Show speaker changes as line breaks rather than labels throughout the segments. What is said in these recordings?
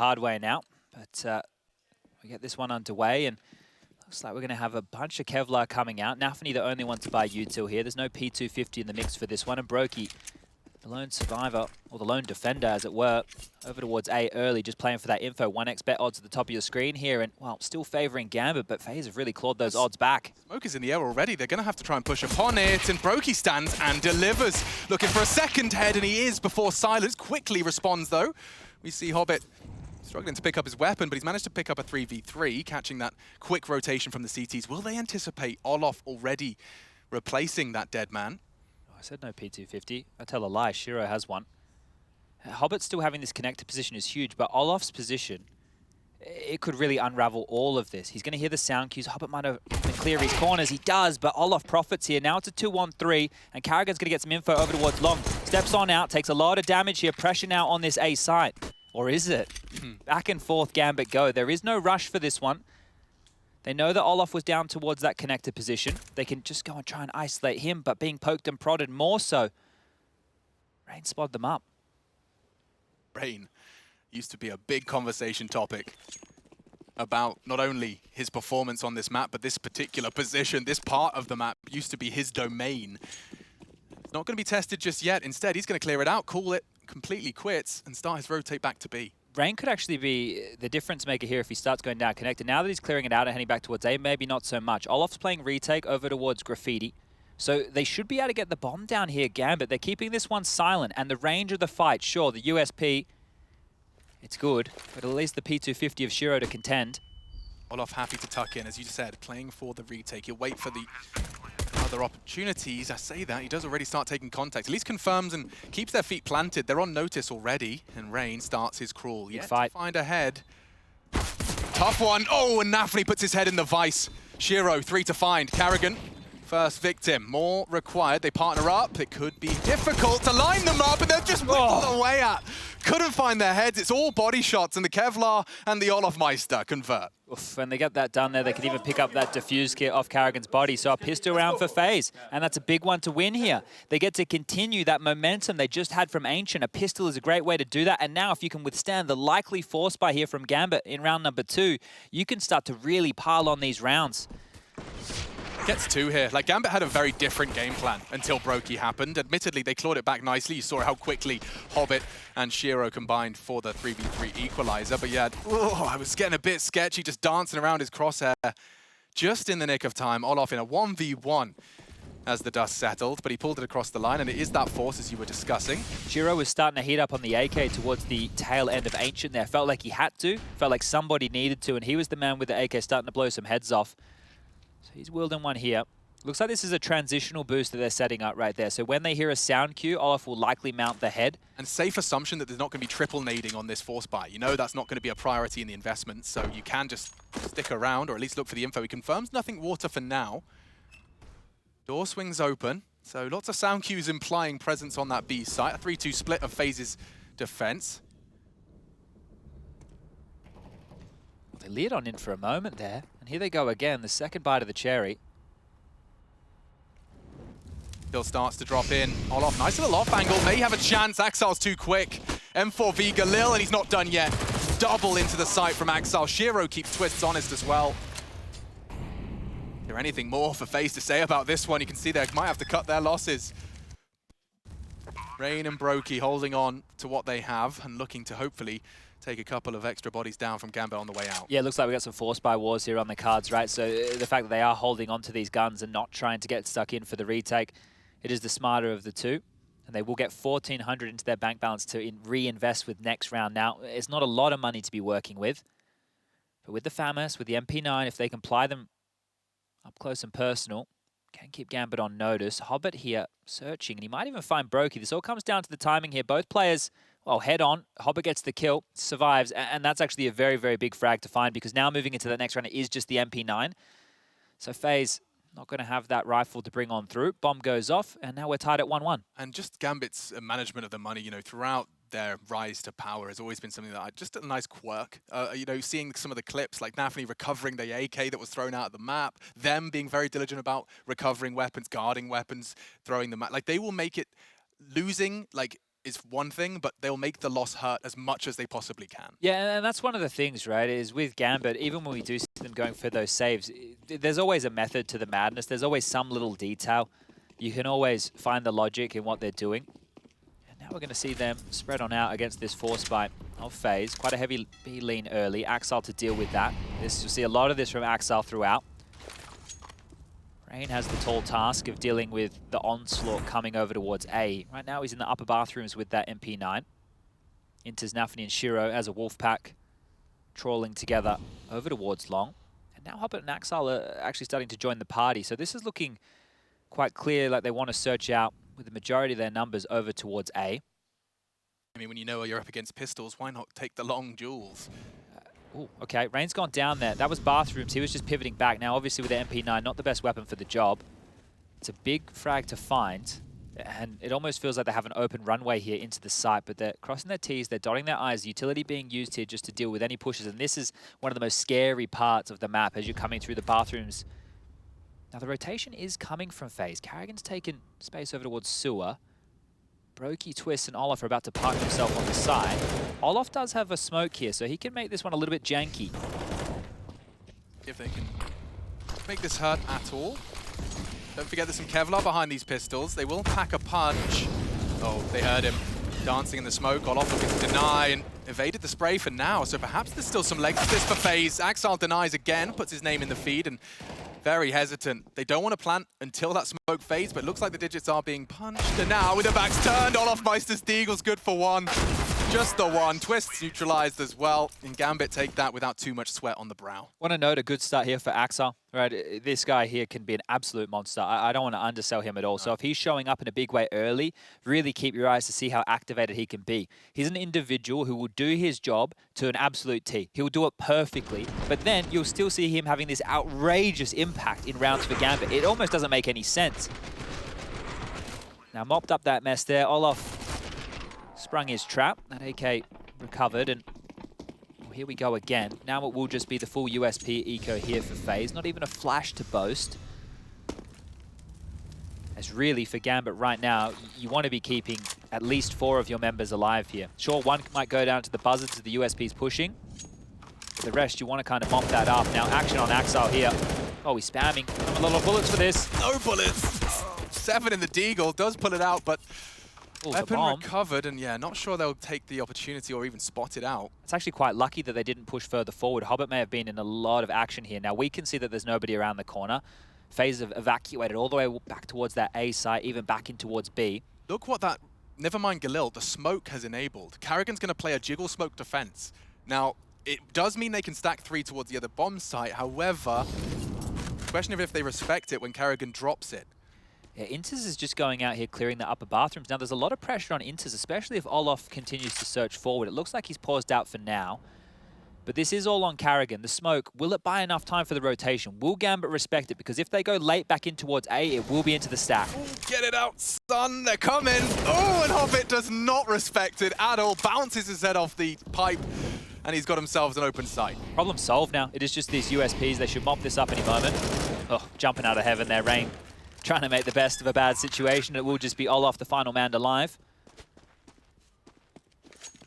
hard way now. But we get this one underway, and looks like we're going to have a bunch of Kevlar coming out. nafany the only one to buy util here. There's no P250 in the mix for this one, and broky, the lone survivor, or the lone defender, as it were, over towards A early, just playing for that info. 1x bet odds at the top of your screen here, and, well, still favouring Gambit, but FaZe have really clawed those odds back.
Smoke is in the air already. They're going to have to try and push upon it, and broky stands and delivers. Looking for a second head, and he is before Silence. Quickly responds, though. We see Hobbit struggling to pick up his weapon, but he's managed to pick up a 3v3, catching that quick rotation from the CTs. Will they anticipate Olof already replacing that dead man?
I said no P250. I tell a lie. Shiro has one. Hobbit still having this connected position is huge, but Olof's position, it could really unravel all of this. He's going to hear the sound cues. Hobbit might have been clear his corners. He does, but Olof profits here. Now it's a 2-1-3, and Karrigan's going to get some info over towards Long. Steps on out, takes a lot of damage here. Pressure now on this A site. Or is it? Back and forth, Gambit go. There is no rush for this one. They know that Olof was down towards that connected position. They can just go and try and isolate him, but being poked and prodded more so. Rain spotted them up.
Rain used to be a big conversation topic about not only his performance on this map, but this particular position, this part of the map used to be his domain. It's not going to be tested just yet. Instead, he's going to clear it out, call it, completely quits, and start his rotate back to B.
Rain could actually be the difference maker here if he starts going down connected. Now that he's clearing it out and heading back towards A, maybe not so much. Olof's playing retake over towards Graffiti. So they should be able to get the bomb down here, Gambit. They're keeping this one silent, and the range of the fight, sure, the USP, it's good, but at least the P250 of Shiro to contend.
Olof happy to tuck in, as you said, playing for the retake. He'll wait for the other opportunities. I say that, he does already start taking contact. At least confirms and keeps their feet planted. They're on notice already, and Rain starts his crawl. Yet to find a head. Tough one. Oh, and nafany puts his head in the vice. Shiro, 3 to find. Karrigan, first victim. More required. They partner up. It could be difficult to line them up, and they're just whittled away at. Couldn't find their heads. It's all body shots, and the Kevlar and the Olofmeister convert.
Oof, when they get that done there, they can even pick up that diffuse kit off Karrigan's body. So a pistol round for FaZe, and that's a big one to win here. They get to continue that momentum they just had from Ancient. A pistol is a great way to do that, and now if you can withstand the likely force buy here from Gambit in round number 2, you can start to really pile on these rounds.
Gets 2 here. Like, Gambit had a very different game plan until broky happened. Admittedly, they clawed it back nicely. You saw how quickly Hobbit and Shiro combined for the 3v3 equalizer. But yeah, I was getting a bit sketchy, just dancing around his crosshair. Just in the nick of time, Olof in a 1v1 as the dust settled, but he pulled it across the line, and it is that force, as you were discussing.
Shiro was starting to heat up on the AK towards the tail end of Ancient there. Felt like he had to, felt like somebody needed to, and he was the man with the AK starting to blow some heads off. So he's wielding one here. Looks like this is a transitional boost that they're setting up right there. So when they hear a sound cue, Olof will likely mount the head.
And safe assumption that there's not going to be triple nading on this force buy. You know that's not going to be a priority in the investment, so you can just stick around, or at least look for the info. He confirms nothing water for now. Door swings open, so lots of sound cues implying presence on that B site. A 3-2 split of FaZe's defense.
They leered on in for a moment there, and here they go again, the second bite of the cherry.
Bill starts to drop in. Olof, nice little off angle, may have a chance. Axal's too quick. M4V Galil, and he's not done yet. Double into the site from Axal. Shiro keeps Twistzz honest as well. Is there anything more for FaZe to say about this one? You can see they might have to cut their losses. Rain and broky holding on to what they have and looking to hopefully take a couple of extra bodies down from Gambit on the way out.
Yeah, it looks like we got some force buy wars here on the cards, right? So the fact that they are holding on to these guns and not trying to get stuck in for the retake, it is the smarter of the two. And they will get 1,400 into their bank balance to reinvest with next round. Now, it's not a lot of money to be working with. But with the FAMAS, with the MP9, if they can ply them up close and personal, can keep Gambit on notice. Hobbit here searching, and he might even find broky. This all comes down to the timing here. Both players, well, head on. Hobbit gets the kill, survives, and that's actually a very, very big frag to find, because now moving into that next round, it is just the MP9. So FaZe not going to have that rifle to bring on through. Bomb goes off, and now we're tied at 1-1.
And just Gambit's management of the money, you know, throughout their rise to power has always been something that just a nice quirk. You know, seeing some of the clips, like nafany recovering the AK that was thrown out of the map, them being very diligent about recovering weapons, guarding weapons, throwing them out. Like, they will make it, losing, like, is one thing, but they'll make the loss hurt as much as they possibly can.
Yeah, and that's one of the things, right, is with Gambit, even when we do see them going for those saves, there's always a method to the madness. There's always some little detail. You can always find the logic in what they're doing. And now we're going to see them spread on out against this force bite of FaZe. Quite a heavy B lean early. Axel to deal with that. You'll see a lot of this from Axel throughout. Rain has the tall task of dealing with the onslaught coming over towards A. Right now he's in the upper bathrooms with that MP9. Interz, nafany, and Shiro as a wolf pack trawling together over towards long. And now Hobbit and Axel are actually starting to join the party. So this is looking quite clear like they want to search out with the majority of their numbers over towards A.
I mean, when you know you're up against pistols, why not take the long duels?
Ooh, okay, Rain's gone down there. That was bathrooms. He was just pivoting back. Now, obviously, with the MP9, not the best weapon for the job. It's a big frag to find, and it almost feels like they have an open runway here into the site, but they're crossing their T's, they're dotting their I's. Utility being used here just to deal with any pushes, and this is one of the most scary parts of the map as you're coming through the bathrooms. Now, the rotation is coming from FaZe. Carrigan's taken space over towards sewer. Broky, Twistzz, and Olaf are about to park himself on the side. Olaf does have a smoke here, so he can make this one a little bit janky.
If they can make this hurt at all. Don't forget there's some Kevlar behind these pistols. They will pack a punch. Oh, they heard him dancing in the smoke. Olaf looking to deny and evaded the spray for now, so perhaps there's still some legs to this for FaZe. Axel denies again, puts his name in the feed, and very hesitant. They don't want to plant until that smoke fades, but it looks like the digits are being punched. And now, with the backs turned, Olaf Meister's Deagle's good for one. Just the one. Twistzz neutralized as well. And Gambit take that without too much sweat on the brow.
Want to note a good start here for Axel. Right, this guy here can be an absolute monster. I don't want to undersell him at all. So if he's showing up in a big way early, really keep your eyes to see how activated he can be. He's an individual who will do his job to an absolute T. He'll do it perfectly, but then you'll still see him having this outrageous impact in rounds for Gambit. It almost doesn't make any sense. Now mopped up that mess there. Olaf sprung his trap. That AK recovered, and here we go again. Now it will just be the full USP eco here for FaZe. Not even a flash to boast. As really for Gambit right now, you want to be keeping at least 4 of your members alive here. Sure, one might go down to the buzzards as the USP's pushing. But the rest, you want to kind of mop that up. Now action on Axel here. Oh, he's spamming. A lot of bullets for this.
No bullets. 7 in the Deagle. Does pull it out, but weapon recovered, and yeah, not sure they'll take the opportunity or even spot it out.
It's actually quite lucky that they didn't push further forward. Hobbit may have been in a lot of action here. Now we can see that there's nobody around the corner. FaZe have evacuated all the way back towards that A site, even back in towards B.
Look what that, never mind Galil, the smoke has enabled. Carrigan's going to play a jiggle smoke defense. Now, it does mean they can stack 3 towards the other bomb site. However, question of if they respect it when Carrigan drops it.
Yeah, interz is just going out here clearing the upper bathrooms. Now, there's a lot of pressure on interz, especially if Olaf continues to search forward. It looks like he's paused out for now. But this is all on Carrigan. The smoke, will it buy enough time for the rotation? Will Gambit respect it? Because if they go late back in towards A, it will be into the stack.
Ooh, get it out, son. They're coming. Oh, and Hobbit does not respect it at all. Bounces his head off the pipe, and he's got himself an open sight.
Problem solved now. It is just these USPs. They should mop this up any moment. Oh, jumping out of heaven there, Rain. Trying to make the best of a bad situation. It will just be Olaf, the final man alive.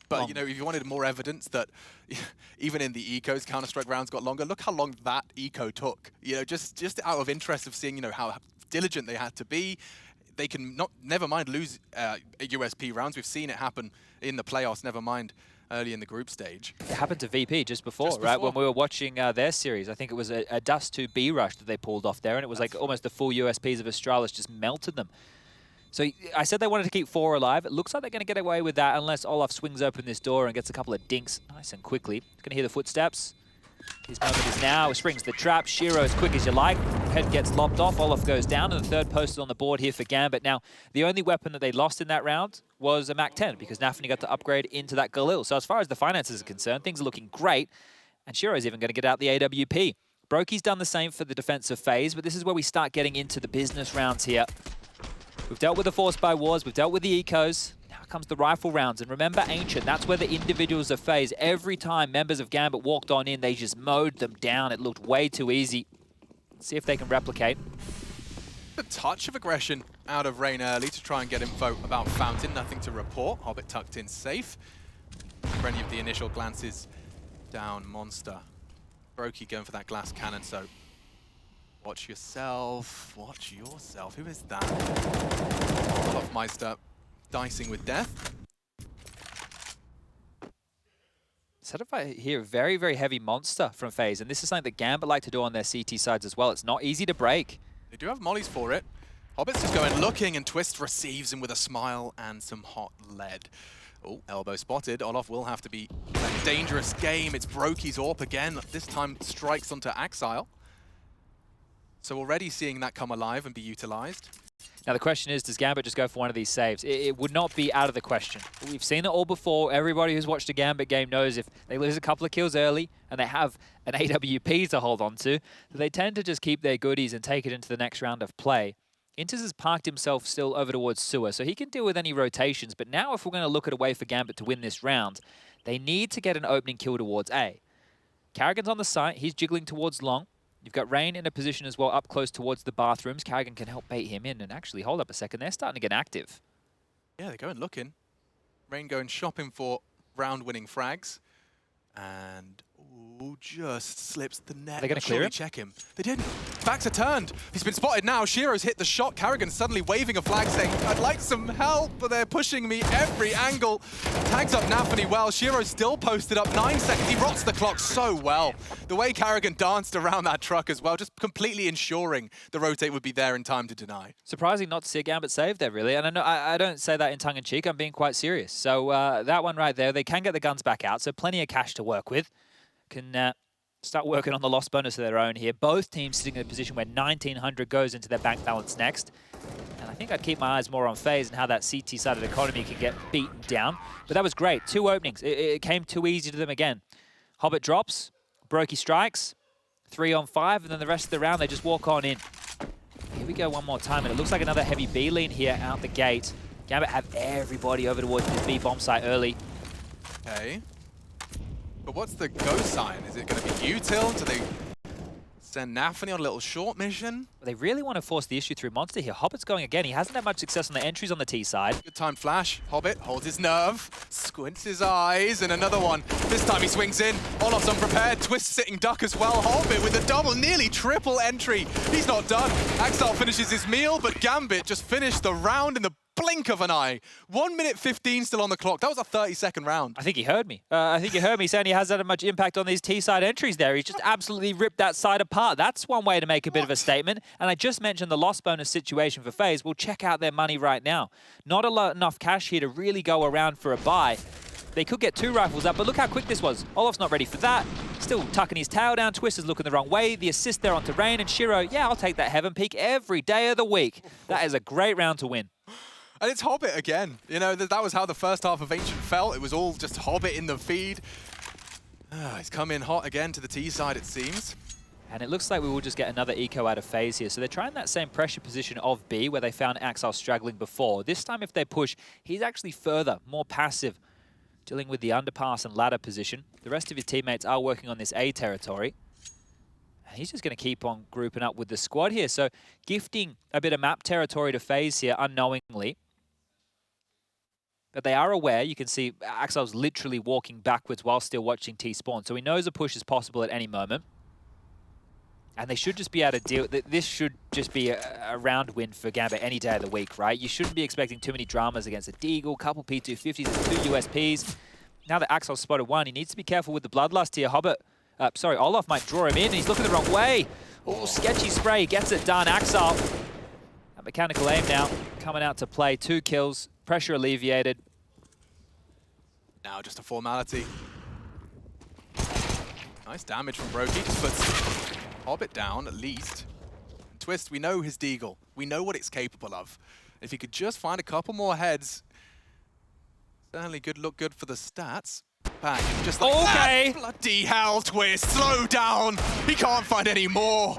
But, you know, if you wanted more evidence that even in the ecos, Counter-Strike rounds got longer, look how long that eco took. You know, just out of interest of seeing, you know, how diligent they had to be. They can never mind lose USP rounds. We've seen it happen in the playoffs, never mind early in the group stage.
It happened to VP just before, right? When we were watching their series, I think it was a Dust 2 B rush that they pulled off there, and it was like almost the full USPs of Astralis just melted them. So I said they wanted to keep 4 alive. It looks like they're going to get away with that unless Olaf swings open this door and gets a couple of dinks nice and quickly. Going to hear the footsteps. His moment is now. Springs the trap. Shiro as quick as you like. Head gets lopped off. Olaf goes down, and the third post is on the board here for Gambit. Now, the only weapon that they lost in that round was a MAC-10 because nafany got to upgrade into that Galil. So as far as the finances are concerned, things are looking great. And Shiro's even going to get out the AWP. Broky's done the same for the defensive phase, but this is where we start getting into the business rounds here. We've dealt with the force by wars, we've dealt with the ecos, now comes the rifle rounds. And remember Ancient, that's where the individuals of FaZe, every time members of Gambit walked on in, they just mowed them down. It looked way too easy. Let's see if they can replicate.
A touch of aggression out of Rain early to try and get info about Fountain. Nothing to report. Hobbit tucked in safe. For any of the initial glances down Monster. broky going for that glass cannon, so watch yourself. Watch yourself. Who is that? Meister dicing with death.
Set up here, very, very heavy Monster from FaZe, and this is something that Gambit like to do on their CT sides as well. It's not easy to break.
They do have mollies for it. Hobbit's just going looking, and Twistzz receives him with a smile and some hot lead. Oh, elbow spotted. Olof will have to be a dangerous game. It's broky's AWP again. This time strikes onto Axile. So already seeing that come alive and be utilized.
Now the question is, does Gambit just go for one of these saves? It would not be out of the question. We've seen it all before. Everybody who's watched a Gambit game knows if they lose a couple of kills early and they have an AWP to hold on to, they tend to just keep their goodies and take it into the next round of play. interz has parked himself still over towards Sewer, so he can deal with any rotations. But now if we're going to look at a way for Gambit to win this round, they need to get an opening kill towards A. Karrigan's on the site. He's jiggling towards long. You've got Rain in a position as well up close towards the bathrooms. Karrigan can help bait him in. And actually, hold up a second, they're starting to get active.
Yeah, they're going looking. Rain going shopping for round-winning frags. And ooh, just slips the net.
They're going to clear him?
Check him. They didn't. Backs are turned. He's been spotted now. Shiro's hit the shot. Karrigan suddenly waving a flag saying, I'd like some help, but they're pushing me every angle. Tags up nafany well. Shiro's still posted up 9 seconds. He rots the clock so well. The way Karrigan danced around that truck as well, just completely ensuring the rotate would be there in time to deny.
Surprising not to see a Gambit save there, really. And I don't say that in tongue-in-cheek. I'm being quite serious. So that one right there, they can get the guns back out, so plenty of cash to work with. Can start working on the loss bonus of their own here. Both teams sitting in a position where 1,900 goes into their bank balance next. And I think I'd keep my eyes more on FaZe and how that CT side of the economy can get beaten down. But that was great. 2 openings. It came too easy to them again. Hobbit drops, broky strikes, 3 on 5, and then the rest of the round they just walk on in. Here we go one more time, and it looks like another heavy B lean here out the gate. Gambit have everybody over towards this B bomb site early.
Okay. But what's the go sign? Is it going to be util? Do they send nafany on a little short mission?
They really want to force the issue through Monster here. Hobbit's going again. He hasn't had much success on the entries on the T side.
Good time flash. Hobbit holds his nerve, squints his eyes, and another one. This time he swings in. Olof's unprepared. Twistzz sitting duck as well. Hobbit with a double, nearly triple entry. He's not done. Axile finishes his meal, but Gambit just finished the round in the blink of an eye. 1 minute 15 still on the clock. That was a 30-second round.
I think he heard me. I think he heard me saying he hasn't had much impact on these T-side entries there. He's just absolutely ripped that side apart. That's one way to make a bit of a statement. And I just mentioned the loss bonus situation for FaZe. We'll check out their money right now. Not enough cash here to really go around for a buy. They could get 2 rifles up, but look how quick this was. Olof's not ready for that. Still tucking his tail down. Twistzz is looking the wrong way. The assist there onto Rain and Shiro. Yeah, I'll take that Heaven Peak every day of the week. That is a great round to win.
And it's Hobbit again. You know, that was how the first half of Ancient felt. It was all just Hobbit in the feed. He's come in hot again to the T side, it seems.
And it looks like we will just get another eco out of FaZe here. So they're trying that same pressure position of B, where they found Axile struggling before. This time, if they push, he's actually further, more passive, dealing with the underpass and ladder position. The rest of his teammates are working on this A territory. He's just going to keep on grouping up with the squad here. So gifting a bit of map territory to FaZe here unknowingly. But they are aware. You can see Axile's literally walking backwards while still watching T spawn. So he knows a push is possible at any moment. And they should just be able to deal. This should just be a round win for Gambit any day of the week, right? You shouldn't be expecting too many dramas against a Deagle, couple P250s, and 2 USPs. Now that Axile's spotted 1, he needs to be careful with the Bloodlust here. Hobbit, Olof might draw him in. He's looking the wrong way. Oh, sketchy spray. Gets it done. Axile. That mechanical aim now coming out to play. 2 kills. Pressure alleviated.
Now just a formality. Nice damage from broky. Just puts Hobbit down at least. And Twistzz, we know his Deagle. We know what it's capable of. If he could just find a couple more heads, certainly look good for the stats. Bang. Just like
okay.
That. Bloody hell, Twistzz. Slow down. He can't find any more.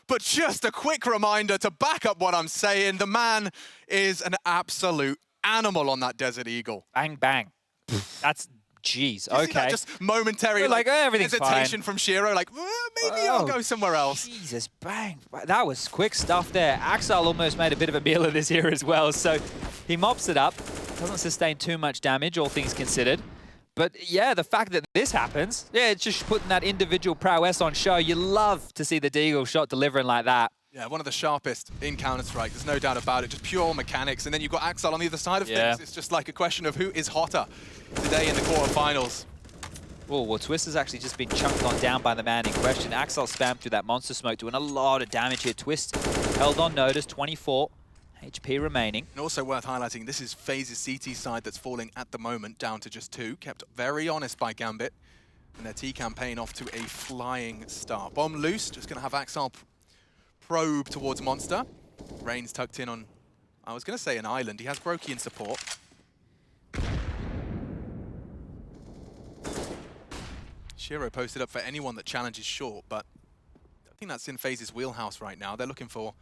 But just a quick reminder to back up what I'm saying. The man is an absolute animal on that Desert Eagle.
Bang, bang. That's jeez.
You see that
Okay.
just momentary
Like, everything's
hesitation
fine.
from Shiro, like, maybe I'll go somewhere else.
Jesus, bang. That was quick stuff there. Axel almost made a bit of a meal of this here as well. So he mops it up. Doesn't sustain too much damage, all things considered. But yeah, the fact that this happens, yeah, it's just putting that individual prowess on show. You love to see the Deagle shot delivering like that.
Yeah, one of the sharpest in Counter-Strike, there's no doubt about it, just pure mechanics. And then you've got Axel on the other side of things. It's just like a question of who is hotter today in the quarterfinals.
Oh, well, Twistzz has actually just been chunked on down by the man in question. Axel spammed through that monster smoke, doing a lot of damage here. Twistzz held on notice, 24 HP remaining.
And also worth highlighting, this is FaZe's CT side that's falling at the moment down to just 2. Kept very honest by Gambit. And their T campaign off to a flying start. Bomb loose, just going to have Axel probe towards Monster. Rain's tucked in on, I was going to say an island. He has broky in support. Shiro posted up for anyone that challenges short, but I think that's in FaZe's wheelhouse right now. They're looking for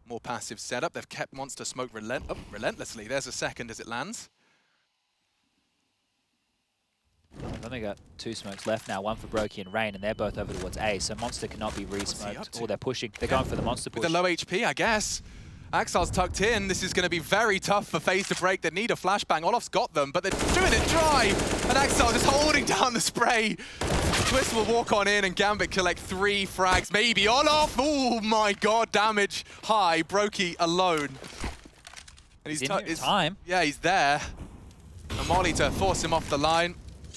more passive setup. They've kept Monster smoke relentlessly. There's a second as it lands.
I've only got 2 smokes left now, one for broky and Rain, and they're both over towards A, so Monster cannot be re-smoked. Or they're pushing. They're going for the Monster push.
With the low HP, I guess. Axel's tucked in. This is going to be very tough for FaZe to break. They need a flashbang. Olof's got them, but they're doing it dry. And Axel just holding down the spray. Twistzz will walk on in and Gambit collect 3 frags. Maybe Olof. Oh my god, damage high. broky alone. And
he's in time.
Yeah, he's there. And Molly to force him off the line.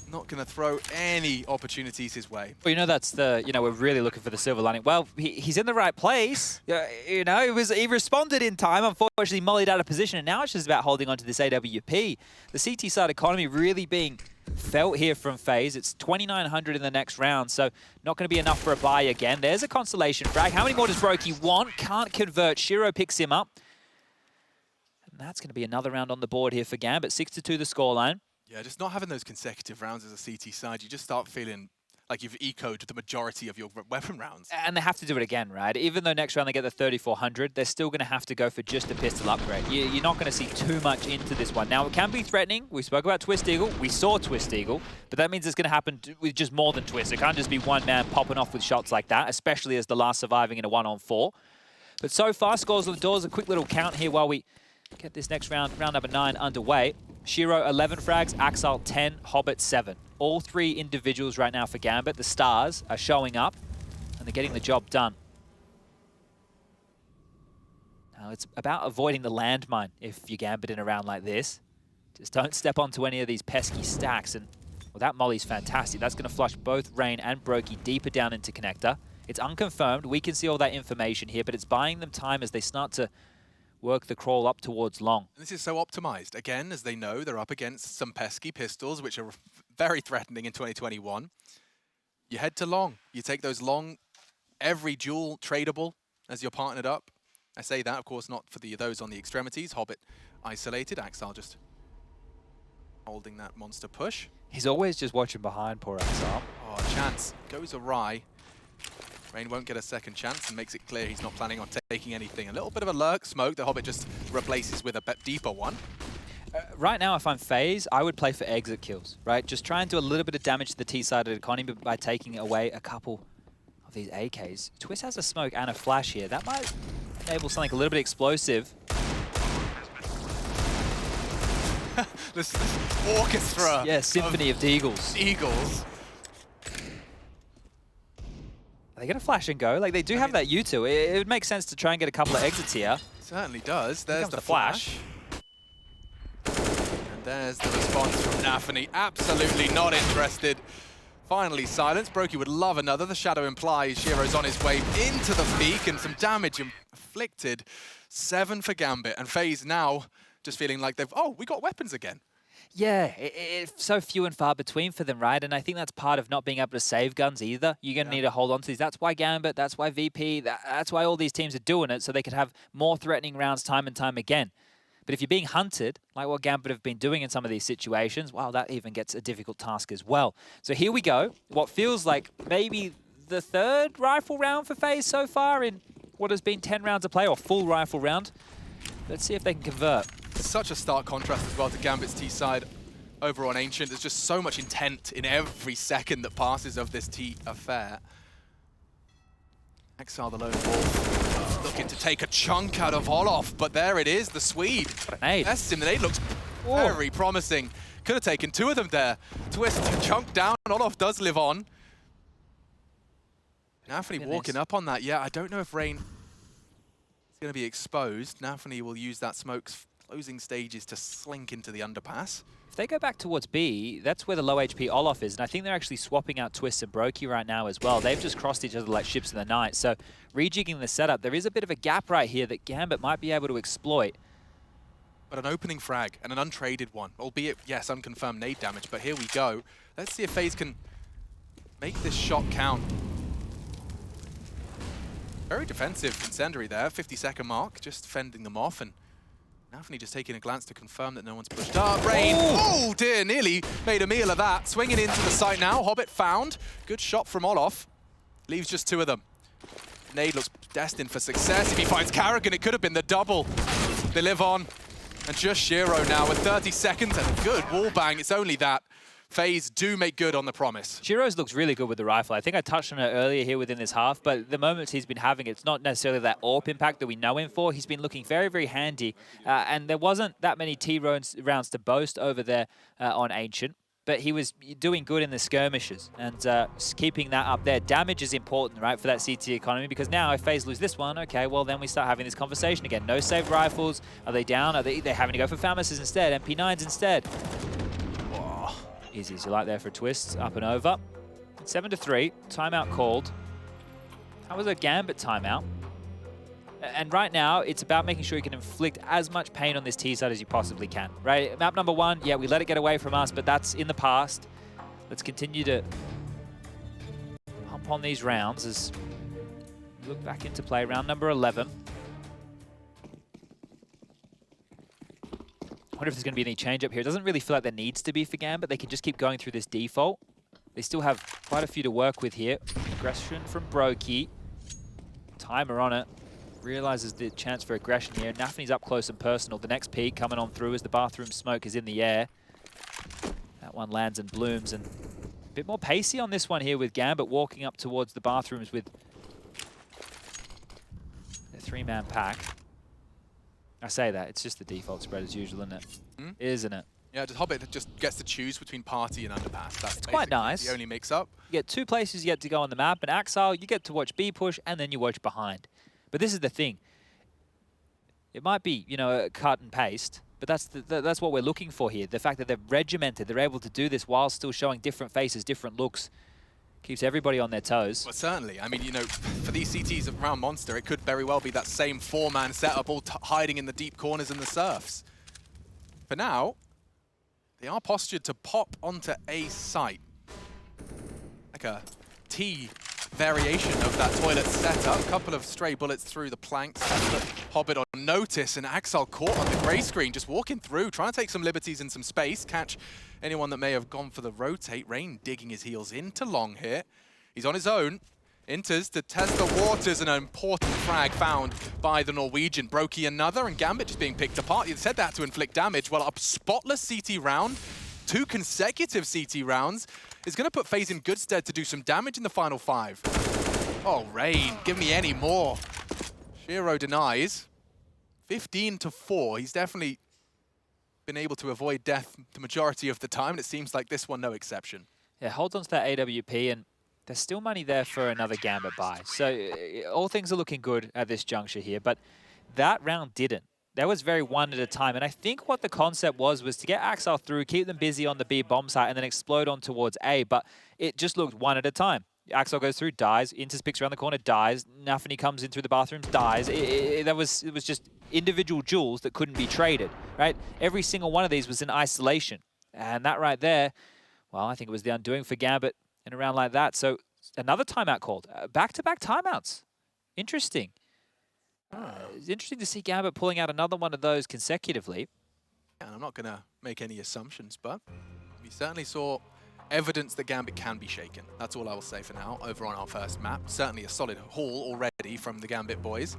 Not going to throw any opportunities his way.
Well, you know, that's the, we're really looking for the silver lining. Well, he's in the right place. You know, he responded in time. Unfortunately, mollied out of position, and now it's just about holding on to this AWP. The CT side economy really being felt here from FaZe. It's 2,900 in the next round, so not going to be enough for a buy again. There's a consolation frag. How many more does broky want? Can't convert. Shiro picks him up. And that's going to be another round on the board here for Gambit. 6-2 the scoreline.
Yeah, just not having those consecutive rounds as a CT side, you just start feeling like you've ecoed the majority of your weapon rounds.
And they have to do it again, right? Even though next round they get the 3,400, they're still going to have to go for just a pistol upgrade. You're not going to see too much into this one. Now, it can be threatening. We spoke about Twistzz. We saw Twistzz, but that means it's going to happen with just more than Twistzz. It can't just be one man popping off with shots like that, especially as the last surviving in a 1-on-4. But so far, scores on the doors. A quick little count here while we get this next round, round number 9, underway. Shiro, 11 frags, Axel, 10, Hobbit, 7. All 3 individuals right now for Gambit. The stars are showing up, and they're getting the job done. Now, it's about avoiding the landmine if you're Gambiting around like this. Just don't step onto any of these pesky stacks. And, well, that molly's fantastic. That's going to flush both Rain and broky deeper down into connector. It's unconfirmed. We can see all that information here, but it's buying them time as they start to work the crawl up towards long.
And this is so optimized. Again, as they know, they're up against some pesky pistols, which are very threatening in 2021. You head to long. You take those long, every duel tradable as you're partnered up. I say that, of course, not for those on the extremities. Hobbit isolated. Axel just holding that monster push.
He's always just watching behind, poor Axel.
Oh, chance goes awry. Rain won't get a second chance and makes it clear he's not planning on taking anything. A little bit of a lurk smoke. The Hobbit just replaces with a bit deeper one.
Right now, if I'm FaZe, I would play for exit kills, right? Just try and do a little bit of damage to the T-sided economy by taking away a couple of these AKs. Twistzz has a smoke and a flash here. That might enable something a little bit explosive.
this orchestra.
Yeah, symphony of Deagles.
Eagles.
Are they going to flash and go? Like, they do have that U2. It would make sense to try and get a couple of exits here.
Certainly does. There's the
flash.
And there's the response from nafany. Absolutely not interested. Finally silence. broky would love another. The shadow implies Shiro's on his way into the peak and some damage inflicted. 7 for Gambit. And FaZe now just feeling like we got weapons again.
Yeah, it's so few and far between for them, right? And I think that's part of not being able to save guns either. You're going to need to hold on to these. That's why Gambit, that's why VP, that's why all these teams are doing it, so they could have more threatening rounds time and time again. But if you're being hunted, like what Gambit have been doing in some of these situations, wow, that even gets a difficult task as well. So here we go. What feels like maybe the 3rd rifle round for FaZe so far in what has been 10 rounds of play, or full rifle round. Let's see if they can convert.
Such a stark contrast as well to Gambit's T side. over on Ancient. There's just so much intent in every second that passes of this affair. Exile the lone wolf, looking to take a chunk out of Olof, but there it is, the Swede. Tests him, the nade looks very promising. Could have taken two of them there. Twistzz chunk down, Olof does live on. nafany walking up on that. Yeah, I don't know if Rain is going to be exposed. nafany will use that smoke's closing stages to slink into the underpass.
If they go back towards B, that's where the low HP Olof is, and I think they're actually swapping out Twistzz and broky right now as well. They've just crossed each other like ships in the night, so rejigging the setup, there is a bit of a gap right here that Gambit might be able to exploit.
But an opening frag, and an untraded one, albeit, yes, unconfirmed nade damage, but here we go. Let's see if FaZe can make this shot count. Very defensive incendiary there, 50-second mark, just fending them off, and nafany just taking a glance to confirm that no one's pushed up. Rain, oh dear, nearly made a meal of that. Swinging into the site now, Hobbit found. Good shot from Olof. Leaves just two of them. Nade looks destined for success. If he finds Karrigan, it could have been the double. They live on. And just Shiro now with 30 seconds and a good wallbang. It's only that. FaZe do make good on the promise.
Shiro's looks really good with the rifle. I think I touched on it earlier here within this half, but the moments he's been having, it's not necessarily that AWP impact that we know him for. He's been looking very, very handy. And there wasn't that many T-rounds to boast over there on Ancient, but he was doing good in the skirmishes and keeping that up there. Damage is important, right, for that CT economy, because now if FaZe lose this one, okay, well, then we start having this conversation again. No saved rifles. Are they down? Are they having to go for FAMASs instead, MP9s instead? Easy as you like there for Twistzz, up and over. 7-3, timeout called. That was a Gambit timeout. And right now, it's about making sure you can inflict as much pain on this T side as you possibly can, right? Map number 1, yeah, we let it get away from us, but that's in the past. Let's continue to pump on these rounds as we look back into play. Round number 11. I wonder if there's going to be any change up here. It doesn't really feel like there needs to be for Gambit. They can just keep going through this default. They still have quite a few to work with here. Aggression from broky. Timer on it. Realizes the chance for aggression here. nafany's up close and personal. The next peek coming on through as the bathroom smoke is in the air. That one lands and blooms. And a bit more pacey on this one here with Gambit walking up towards the bathrooms with a 3-man pack. I say that, it's just the default spread as usual, isn't it? Isn't it?
Yeah, just Hobbit just gets to choose between party and underpass. That's
quite nice.
The only mix-up.
You get 2 places you get to go on the map, and Axile, you get to watch B push, and then you watch behind. But this is the thing. It might be, you know, a cut and paste, but that's what we're looking for here. The fact that they're regimented, they're able to do this while still showing different faces, different looks. Keeps everybody on their toes.
Well, certainly. I mean, you know, for these CTs around Monster, it could very well be that same 4-man setup, all hiding in the deep corners and the surfs. For now, they are postured to pop onto a site. Like a T variation of that toilet setup. A couple of stray bullets through the planks. Hobbit on notice, and Axile caught on the grey screen, just walking through, trying to take some liberties in some space, catch anyone that may have gone for the rotate. Rain digging his heels into long here. He's on his own. Interz to test the waters, and an important frag found by the Norwegian. broky another, and Gambit just being picked apart. You said that to inflict damage. Well, a spotless CT round, 2 consecutive CT rounds, is going to put FaZe in good stead to do some damage in the final 5. Oh, Rain, give me any more. Shiro denies. 15-4. He's definitely been able to avoid death the majority of the time, and it seems like this one no exception.
Yeah, holds on to that AWP, and there's still money there for another Gambit buy. So all things are looking good at this juncture here, but that round didn't. That was very one at a time, and I think what the concept was to get Axile through, keep them busy on the B bomb site, and then explode on towards A, but it just looked one at a time. Axile goes through, dies. interz picks around the corner, dies. nafany comes in through the bathrooms, dies. It was just individual jewels that couldn't be traded, right? Every single one of these was in isolation. And that right there, well, I think it was the undoing for Gambit in a round like that. So another timeout called. Back-to-back timeouts. Interesting. It's interesting to see Gambit pulling out another one of those consecutively.
And I'm not going to make any assumptions, but we certainly saw evidence that Gambit can be shaken. That's all I will say for now over on our first map. Certainly a solid haul already from the Gambit boys.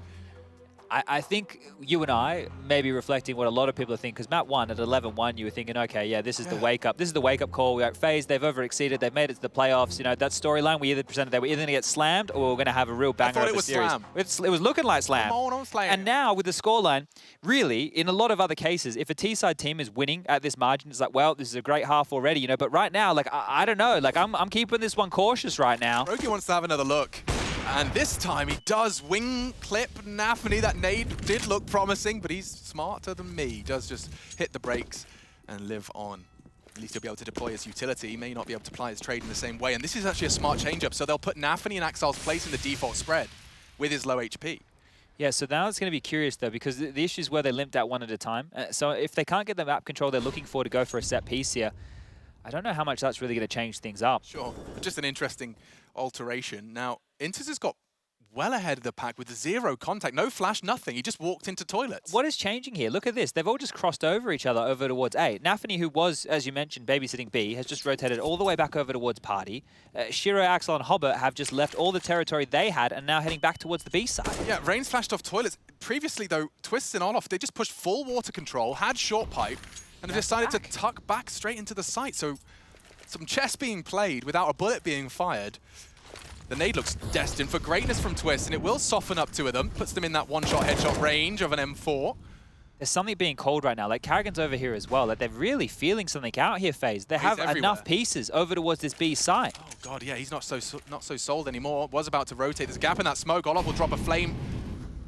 I think you and I may be reflecting what a lot of people are thinking, because map 1 at 11-1, you were thinking, okay, yeah, this is the wake-up. This is the wake-up call. We're at FaZe. They've over-exceeded. They've made it to the playoffs. You know, that storyline, we either presented they were either going to get slammed or we're going to have a real banger of a series.
Slam.
It was looking like slam.
Come on, slam.
And now with the scoreline, really, in a lot of other cases, if a T-side team is winning at this margin, it's like, well, this is a great half already, you know. But right now, like, I don't know. Like, I'm keeping this one cautious right now.
broky wants to have another look. And this time he does wing clip nafany. That nade did look promising, but he's smarter than me. He does just hit the brakes and live on. At least he'll be able to deploy his utility. He may not be able to apply his trade in the same way. And this is actually a smart change-up. So they'll put nafany in Axal's place in the default spread with his low HP.
Yeah, so now it's going to be curious, though, because the issue is where they limped out one at a time. So if they can't get the map control they're looking for to go for a set piece here, I don't know how much that's really going to change things up.
Sure, just an interesting alteration. Now, interz has got well ahead of the pack with 0 contact, no flash, nothing. He just walked into toilets.
What is changing here? Look at this. They've all just crossed over each other over towards A. nafany, who was, as you mentioned, babysitting B, has just rotated all the way back over towards Party. Shiro, Axel, and Hobbit have just left all the territory they had and now heading back towards the B side.
Yeah, Rain's flashed off toilets. Previously, though, Twistzz and Olof, they just pushed full water control, had short pipe, and have decided to tuck back straight into the site. So some chess being played without a bullet being fired. The nade looks destined for greatness from Twistzz, and it will soften up 2 of them, puts them in that one-shot headshot range of an M4.
There's something being called right now. Like, Karrigan's over here as well. Like, they're really feeling something out here, FaZe. They have enough pieces over towards this B site.
Oh, God, yeah, he's not so sold anymore. Was about to rotate. There's a gap in that smoke. Olof will drop a flame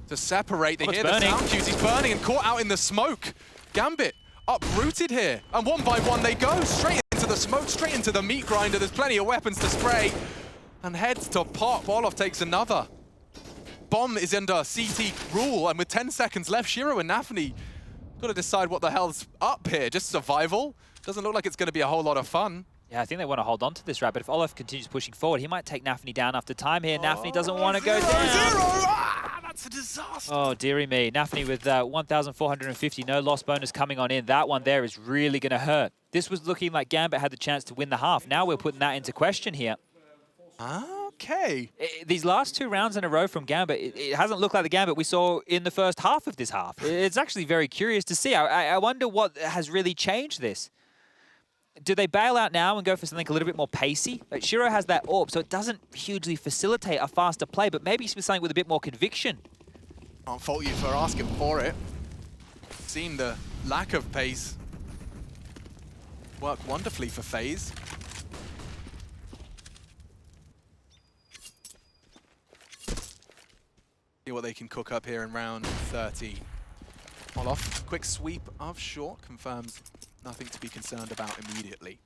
to separate. They hear the sound cues. He's burning and caught out in the smoke. Gambit uprooted here. And one by one they go. Straight into the smoke, straight into the meat grinder. There's plenty of weapons to spray. And heads to pop. Olof takes another. Bomb is under CT rule, and with 10 seconds left, Shiro and nafany got to decide what the hell's up here. Just survival? Doesn't look like it's going to be a whole lot of fun.
Yeah, I think they want to hold on to this route, but if Olof continues pushing forward, he might take nafany down after time here. nafany doesn't want to go down.
Ah, that's a disaster.
Oh, dearie me. nafany with 1,450, no loss bonus coming on in. That one there is really going to hurt. This was looking like Gambit had the chance to win the half. Now we're putting that into question here.
Okay.
These last 2 rounds in a row from Gambit, it hasn't looked like the Gambit we saw in the first half of this half. It's actually very curious to see. I wonder what has really changed this. Do they bail out now and go for something a little bit more pacey? Like, Shiro has that AWP, so it doesn't hugely facilitate a faster play, but maybe something with a bit more conviction.
Can't fault you for asking for it. Seen the lack of pace work wonderfully for FaZe. See what they can cook up here in round 30. Olof, quick sweep of short, confirms nothing to be concerned about immediately.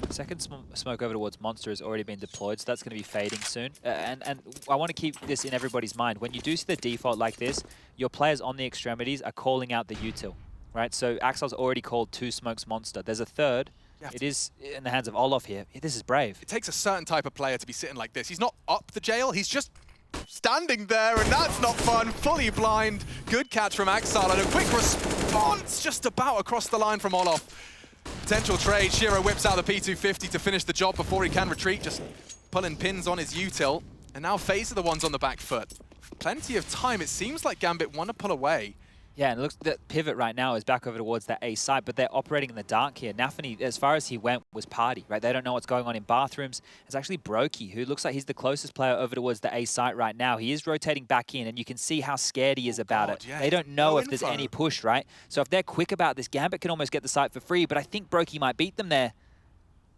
Second smoke over towards Monster has already been deployed, so that's going to be fading soon. And I want to keep this in everybody's mind. When you do see the default like this, your players on the extremities are calling out the util, right? So Axel's already called 2 smokes Monster. There's a third. It is in the hands of Olof here. This is brave.
It takes a certain type of player to be sitting like this. He's not up the jail, he's just standing there, and that's not fun. Fully blind. Good catch from Axal, and a quick response just about across the line from Olof. Potential trade. Shiro whips out the P250 to finish the job before he can retreat, just pulling pins on his util. And now FaZe are the ones on the back foot. Plenty of time. It seems like Gambit want to pull away.
Yeah, and it looks that pivot right now is back over towards that A side, but they're operating in the dark here. nafany, as far as he went, was Party, right? They don't know what's going on in bathrooms. It's actually broky, who looks like he's the closest player over towards the A site right now. He is rotating back in, and you can see how scared he is about it.
Yeah,
they don't know if there's any push, right? So if they're quick about this, Gambit can almost get the site for free, but I think broky might beat them there.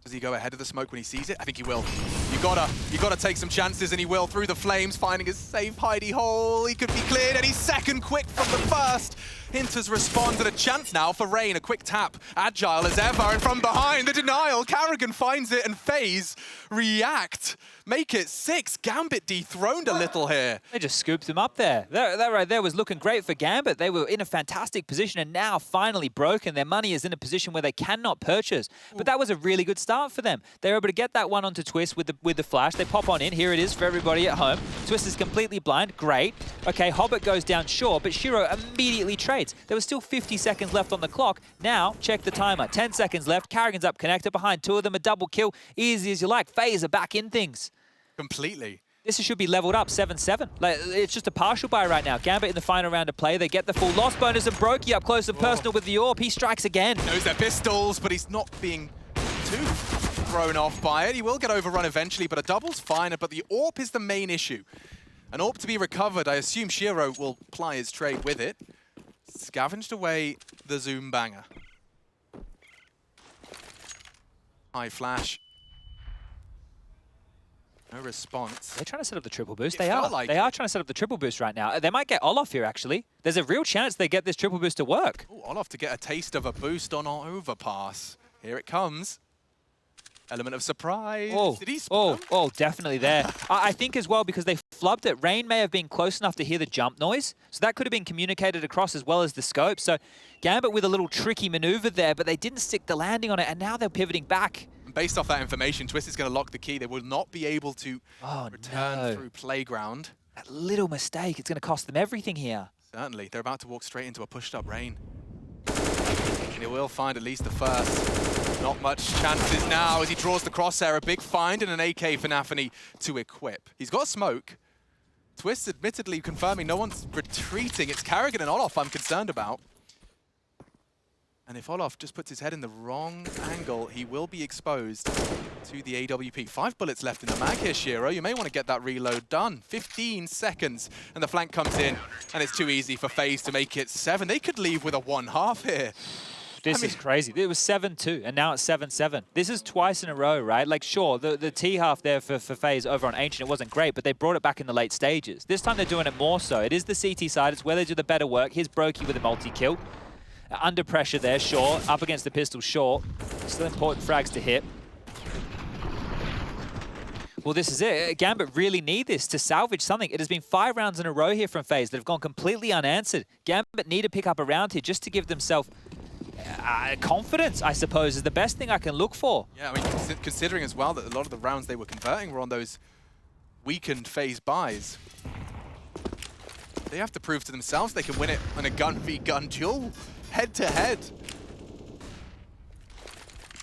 Does he go ahead of the smoke when he sees it? I think he will. You gotta take some chances, and he will through the flames, finding his safe hidey hole. He could be cleared any second, quick from the first. interz responds, and a chance now for Rain. A quick tap, agile as ever, and from behind, the denial. Karrigan finds it, and FaZe react. Make it 6. Gambit dethroned a little here.
They just scooped him up there. That right there was looking great for Gambit. They were in a fantastic position, and now finally broken. Their money is in a position where they cannot purchase. But that was a really good start for them. They were able to get that one onto Twistzz with the flash. They pop on in. Here it is for everybody at home. Twistzz is completely blind. Great. Okay, Hobbit goes down short, but Shiro immediately trades. There was still 50 seconds left on the clock. Now, check the timer. 10 seconds left. Karrigan's up connected behind 2 of them. A double kill. Easy as you like. FaZe are back in things.
Completely.
This should be leveled up 7-7. Like, it's just a partial buy right now. Gambit in the final round of play. They get the full loss bonus, and broky up close and personal with the AWP. He strikes again.
Knows their pistols, but he's not being too thrown off by it. He will get overrun eventually, but a double's fine. But the AWP is the main issue. An AWP to be recovered. I assume Shiro will ply his trade with it. Scavenged away the Zoom banger. High flash. No response.
They're trying to set up the triple boost. They are trying to set up the triple boost right now. They might get Olaf here, actually. There's a real chance they get this triple boost to work.
Ooh, Olaf to get a taste of a boost on our overpass. Here it comes. Element of surprise. Did he spot him?
Definitely there. I think as well, because they flubbed it, Rain may have been close enough to hear the jump noise. So that could have been communicated across as well as the scope. So Gambit with a little tricky maneuver there, but they didn't stick the landing on it, and now they're pivoting back.
Based off that information, Twistzz is going to lock the key. They will not be able to return through playground.
That little mistake, it's going to cost them everything here.
Certainly. They're about to walk straight into a pushed-up Rain. And he will find at least the first. Not much chances now as he draws the crosshair. A big find and an AK for nafany to equip. He's got smoke. Twistzz admittedly confirming no one's retreating. It's Karrigan and Olaf I'm concerned about. And if Olaf just puts his head in the wrong angle, he will be exposed to the AWP. 5 bullets left in the mag here, Shiro. You may want to get that reload done. 15 seconds, and the flank comes in, and it's too easy for FaZe to make it 7. They could leave with a 1-half here.
This is crazy. It was 7-2, and now it's 7-7. This is twice in a row, right? Like, sure, the T-half there for FaZe over on Ancient, it wasn't great, but they brought it back in the late stages. This time they're doing it more so. It is the CT side. It's where they do the better work. Here's broky with a multi-kill. Under pressure there, sure. Up against the pistol, sure. Still important frags to hit. Well, this is it. Gambit really need this to salvage something. It has been 5 rounds in a row here from FaZe that have gone completely unanswered. Gambit need to pick up a round here just to give themselves confidence, I suppose, is the best thing I can look for.
Yeah, I mean, considering as well that a lot of the rounds they were converting were on those weakened FaZe buys. They have to prove to themselves they can win it in a gun-v-gun duel, head-to-head.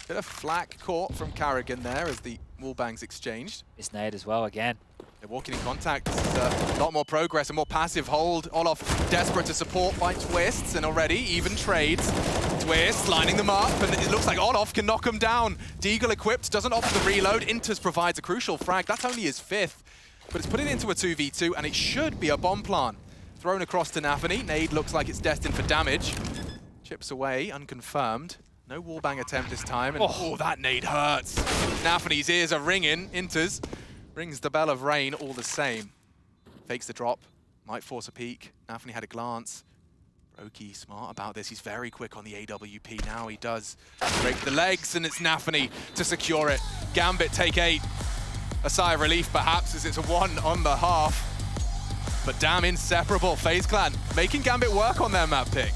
Bit of flak caught from Karrigan there as the wallbangs exchanged.
It's nade as well again.
They're walking in contact. A lot more progress, a more passive hold. Olaf desperate to support by Twistzz, and already even trades. Twistzz lining them up, and it looks like Olaf can knock them down. Deagle equipped, doesn't opt for the reload. interz provides a crucial frag. That's only his 5th, but it's putting it into a 2v2, and it should be a bomb plant. Thrown across to nafany. Nade looks like it's destined for damage. Chips away, unconfirmed. No wallbang attempt this time, and oh, that nade hurts. nafany's ears are ringing. interz rings the bell of rain all the same. Fakes the drop, might force a peek. nafany had a glance. broky smart about this. He's very quick on the AWP now. He does break the legs, and it's nafany to secure it. Gambit take 8. A sigh of relief perhaps as it's a 1 on the half. But damn inseparable. FaZe Clan making Gambit work on their map pick.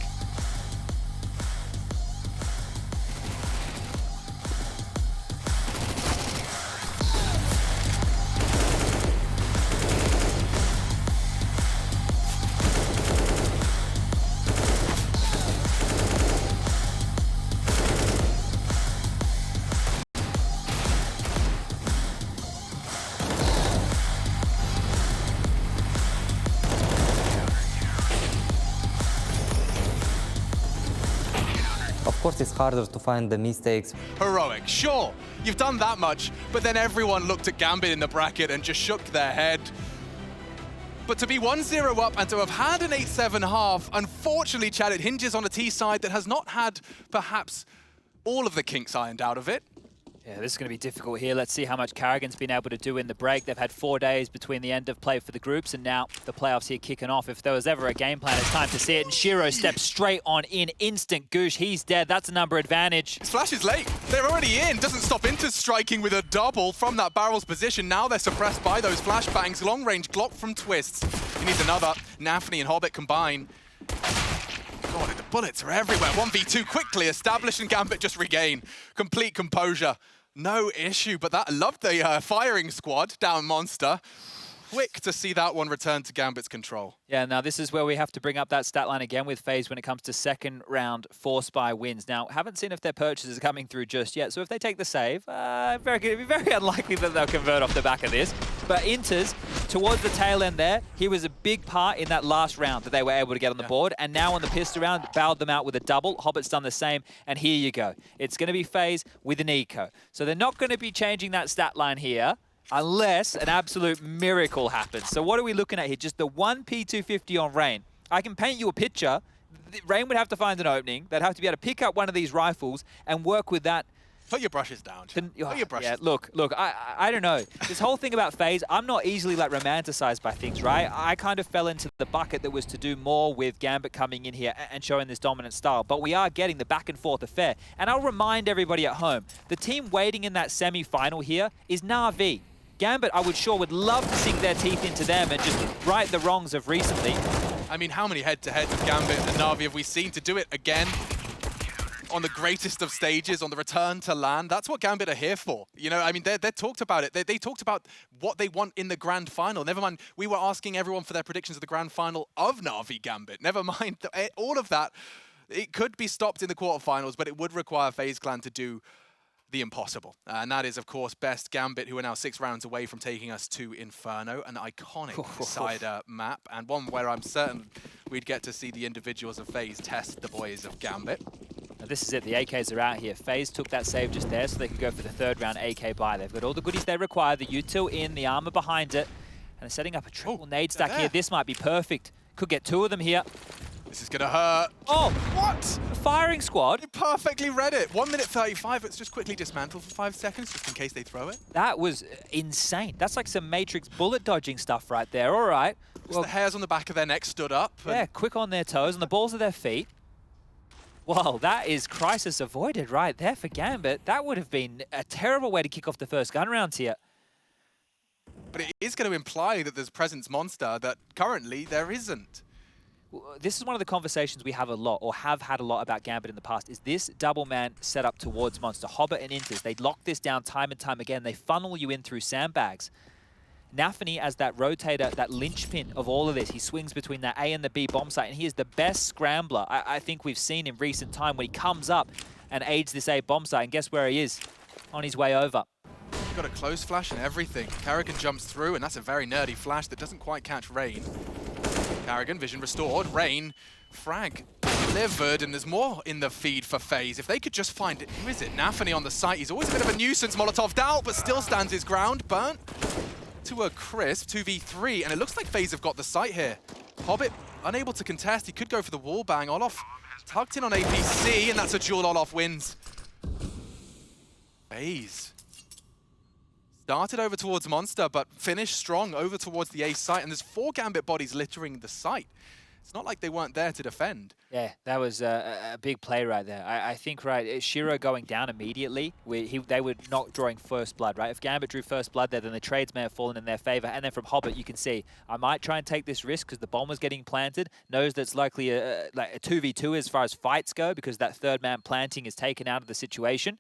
Of course, it's harder to find the mistakes.
Heroic, sure, you've done that much, but then everyone looked at Gambit in the bracket and just shook their head. But to be 1-0 up and to have had an 8-7 half, unfortunately, Chad, it hinges on a T side that has not had perhaps all of the kinks ironed out of it.
Yeah, this is going to be difficult here. Let's see how much Karrigan's been able to do in the break. They've had 4 days between the end of play for the groups, and now the playoffs here kicking off. If there was ever a game plan, it's time to see it. And Shiro steps straight on in. Instant goosh. He's dead. That's a number advantage.
His flash is late. They're already in. Doesn't stop interz striking with a double from that barrel's position. Now they're suppressed by those flashbangs. Long range Glock from Twistzz. He needs another. nafany and Hobbit combine. God, the bullets are everywhere. 1v2 quickly established, and Gambit just regain complete composure. No issue, but that, I love the firing squad down Monster. quick to see that one return to Gambit's control.
Yeah, now this is where we have to bring up that stat line again with FaZe when it comes to second round 4 spy wins. Now, haven't seen if their purchases are coming through just yet, so if they take the save, it'd be very unlikely that they'll convert off the back of this. But interz, towards the tail end there, he was a big part in that last round that they were able to get on the board, and now on the pistol round, bailed them out with a double. Hobbit's done the same, and here you go. It's going to be FaZe with an eco. So they're not going to be changing that stat line here, unless an absolute miracle happens. So what are we looking at here? Just the 1 P250 on Rain. I can paint you a picture. Rain would have to find an opening. They'd have to be able to pick up one of these rifles and work with that.
Put your brushes down. Put your brushes down.
Look, I don't know. This whole thing about FaZe, I'm not easily like romanticized by things, right? I kind of fell into the bucket that was to do more with Gambit coming in here and showing this dominant style. But we are getting the back and forth affair. And I'll remind everybody at home, the team waiting in that semi-final here is nafany. Gambit, I would love to sink their teeth into them and just right the wrongs of recently.
I mean, how many head-to-heads of Gambit and nafany have we seen to do it again on the greatest of stages, on the return to LAN? That's what Gambit are here for. You know, I mean, they talked about it. They talked about what they want in the grand final. Never mind, we were asking everyone for their predictions of the grand final of nafany Gambit. Never mind all of that. It could be stopped in the quarterfinals, but it would require FaZe Clan to do the impossible. And that is, of course, best Gambit, who are now 6 rounds away from taking us to Inferno, an iconic cider map, and one where I'm certain we'd get to see the individuals of FaZe test the boys of Gambit.
Now this is it, the AKs are out here. FaZe took that save just there so they could go for the 3rd round AK buy. They've got all the goodies they require, the util in, the armor behind it, and they're setting up a triple nade stack here. This might be perfect. Could get 2 of them here.
This is gonna hurt.
Oh!
What?
The firing squad?
You perfectly read it. 1 minute 35, it's just quickly dismantled for 5 seconds, just in case they throw it.
That was insane. That's like some Matrix bullet dodging stuff right there. All right.
Well, the hairs on the back of their neck stood up.
Yeah, quick on their toes, on the balls of their feet. Well, that is crisis avoided right there for Gambit. That would have been a terrible way to kick off the first gun rounds here.
But it is going to imply that there's presence monster that currently there isn't.
This is one of the conversations we have a lot, or have had a lot about Gambit in the past, is this double man set up towards Monster. Hobbit and interz, they lock this down time and time again. They funnel you in through sandbags. nafany as that rotator, that linchpin of all of this. He swings between that A and the B bomb site, and he is the best scrambler I think we've seen in recent time when he comes up and aids this A bomb site. And guess where he is? On his way over.
He's got a close flash and everything. Karrigan jumps through, and that's a very nerdy flash that doesn't quite catch Rain. Karrigan, vision restored. Rain, frag delivered, and there's more in the feed for FaZe. If they could just find it, who is it? nafany on the site. He's always a bit of a nuisance, Molotov'd out, but still stands his ground. Burnt to a crisp, 2v3, and it looks like FaZe have got the site here. Hobbit unable to contest. He could go for the wall bang. Olof tucked in on APC, and that's a duel Olof wins. FaZe started over towards Monster, but finished strong over towards the A site, and there's 4 Gambit bodies littering the site. It's not like they weren't there to defend.
Yeah, that was a big play right there. I think, right, Shiro going down immediately, they were not drawing first blood, right? If Gambit drew first blood there, then the trades may have fallen in their favor. And then from Hobbit, you can see, I might try and take this risk because the bomb was getting planted, knows that's likely like a 2v2 as far as fights go, because that 3rd man planting is taken out of the situation.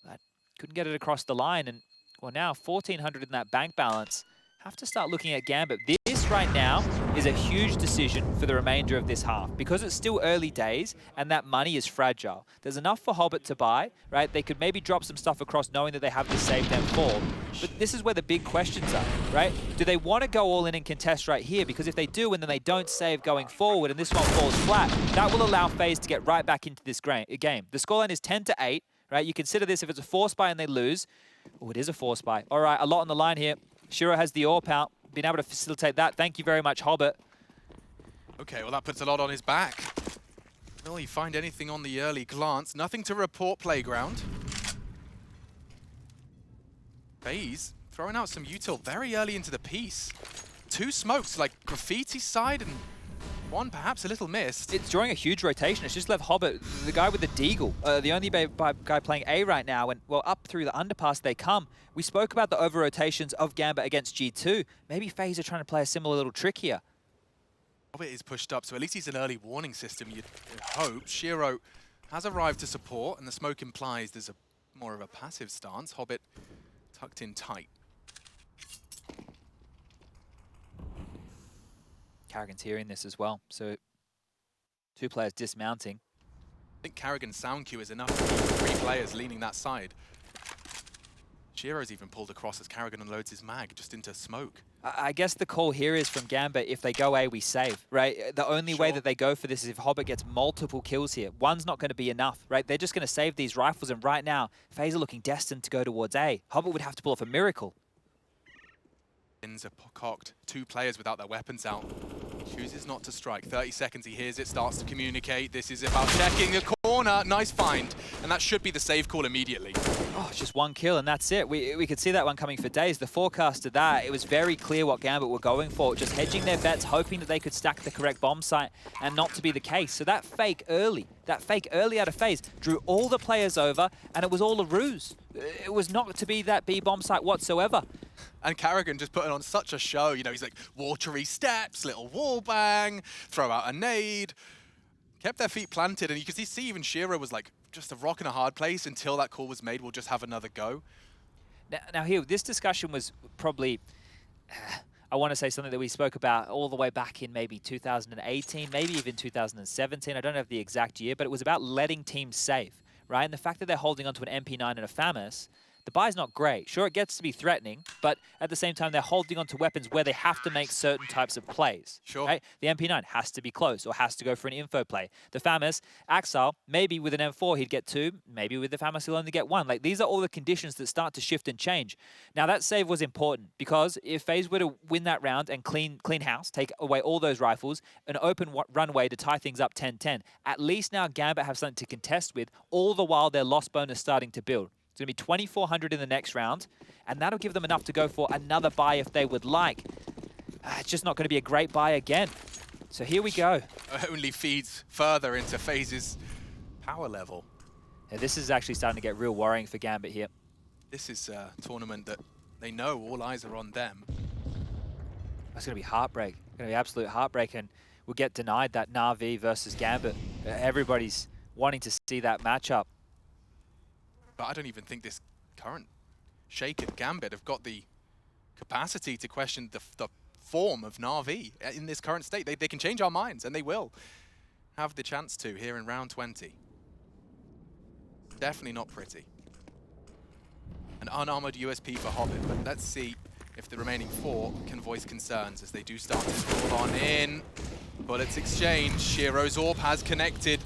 But couldn't get it across the line, and well, now 1,400 in that bank balance. Have to start looking at Gambit. This right now is a huge decision for the remainder of this half because it's still early days and that money is fragile. There's enough for Hobbit to buy, right? They could maybe drop some stuff across knowing that they have to save them fall. But this is where the big questions are, right? Do they want to go all in and contest right here? Because if they do and then they don't save going forward and this one falls flat, that will allow FaZe to get right back into this game. The scoreline is 10-8, right? You consider this if it's a 4-spy and they lose. Oh, it is a 4-spy. All right, a lot on the line here. Shiro has the AWP out, been able to facilitate that. Thank you very much, Hobbit.
Okay, well, that puts a lot on his back. Will he find anything on the early glance? Nothing to report playground. FaZe throwing out some util very early into the piece. 2 smokes, like graffiti side and 1 perhaps a little missed.
It's drawing a huge rotation. It's just left Hobbit, the guy with the deagle, the only guy playing A right now, and well, up through the underpass they come. We spoke about the over-rotations of Gambit against G2. Maybe FaZe are trying to play a similar little trick here.
Hobbit is pushed up, so at least he's an early warning system, you'd hope. Shiro has arrived to support, and the smoke implies there's more of a passive stance. Hobbit tucked in tight.
Carrigan's hearing this as well. So 2 players dismounting.
I think Carrigan's sound cue is enough to keep 3 players leaning that side. Shiro's even pulled across as Carrigan unloads his mag just into smoke.
I guess the call here is from Gambit, if they go A, we save, right? The only way that they go for this is if Hobbit gets multiple kills here. One's not going to be enough, right? They're just going to save these rifles, and right now, FaZe are looking destined to go towards A. Hobbit would have to pull off a miracle.
Pins are cocked, 2 players without their weapons out. Chooses not to strike. 30 seconds, he hears it, starts to communicate. This is about checking the corner. Nice find. And that should be the save call immediately.
Oh, it's just 1 kill, and that's it. We could see that one coming for days. The forecast of that, it was very clear what Gambit were going for, just hedging their bets, hoping that they could stack the correct bomb site, and not to be the case. So that fake early out of FaZe, drew all the players over, and it was all a ruse. It was not to be that B bomb site whatsoever.
And Carrigan just putting on such a show. You know, he's like, watery steps, little wall bang, throw out a nade. Kept their feet planted, and you can see even Shiro was like, just a rock in a hard place until that call was made. We'll just have another go.
Now here, this discussion was probably, I want to say something that we spoke about all the way back in maybe 2018, maybe even 2017. I don't have the exact year, but it was about letting teams save, right? And the fact that they're holding onto an MP9 and a FAMAS, the buy's not great. Sure, it gets to be threatening, but at the same time, they're holding onto weapons where they have to make certain types of plays.
Sure.
Right? The MP9 has to be close or has to go for an info play. The FAMAS, Axel, maybe with an M4 he'd get 2, maybe with the FAMAS he'll only get 1. Like, these are all the conditions that start to shift and change. Now, that save was important because if FaZe were to win that round and clean house, take away all those rifles, an open runway to tie things up 10-10, at least now Gambit have something to contest with, all the while their loss bonus starting to build. It's going to be 2,400 in the next round, and that'll give them enough to go for another buy if they would like. It's just not going to be a great buy again. So here we go.
Only feeds further into FaZe's power level.
Yeah, this is actually starting to get real worrying for Gambit here.
This is a tournament that they know all eyes are on them.
That's going to be heartbreak. Going to be absolute heartbreak, and we'll get denied that na'Vi versus Gambit. Everybody's wanting to see that matchup.
But I don't even think this current Shake and Gambit have got the capacity to question the form of na'Vi in this current state. They can change our minds, and they will have the chance to here in round 20. Definitely not pretty. An unarmored USP for Hobbit, but let's see if the remaining 4 can voice concerns as they do start to fall on in. Bullets exchange. Shiro's AWP has connected.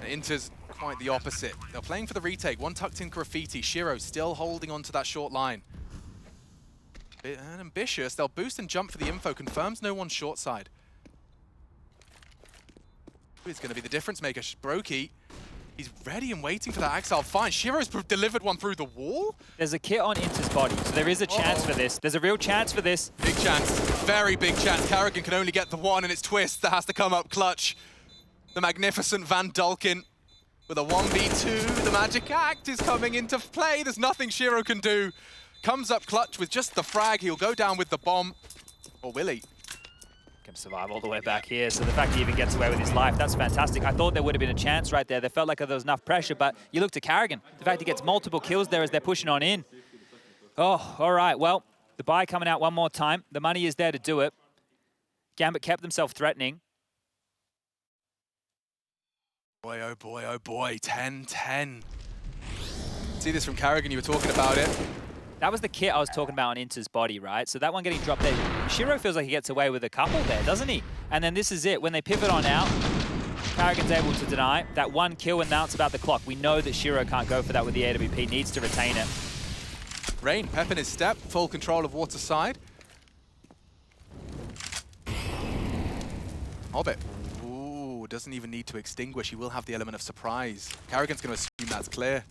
interz quite the opposite. They're playing for the retake. One tucked in graffiti. Shiro still holding on to that short line. Bit ambitious. They'll boost and jump for the info. Confirms no one short side. Who's going to be the difference maker? Broky. He's ready and waiting for that Axel. Fine. Shiro's delivered one through the wall.
There's a kit on interz body, so there is a chance for this. There's a real chance for this.
Big chance. Very big chance. Carrigan can only get the 1, and it's Twistzz that has to come up clutch. The magnificent Van Dulkin with a 1v2. The magic act is coming into play. There's nothing Shiro can do. Comes up clutch with just the frag. He'll go down with the bomb. Or will he?
Can survive all the way back here. So the fact he even gets away with his life, that's fantastic. I thought there would have been a chance right there. There felt like there was enough pressure, but you look to Carrigan. The fact he gets multiple kills there as they're pushing on in. Oh, all right. Well, the buy coming out one more time. The money is there to do it. Gambit kept themselves threatening.
Boy, oh boy, oh boy. 10-10. See this from Carrigan. You were talking about it.
That was the kit I was talking about on interz body, right? So that one getting dropped there. Shiro feels like he gets away with a couple there, doesn't he? And then this is it. When they pivot on out, Carrigan's able to deny. That 1 kill, and now it's about the clock. We know that Shiro can't go for that with the AWP. Needs to retain it.
Rain, pep in his step. Full control of water side. Hobbit. Ooh, doesn't even need to extinguish. He will have the element of surprise. Carrigan's going to assume that's clear.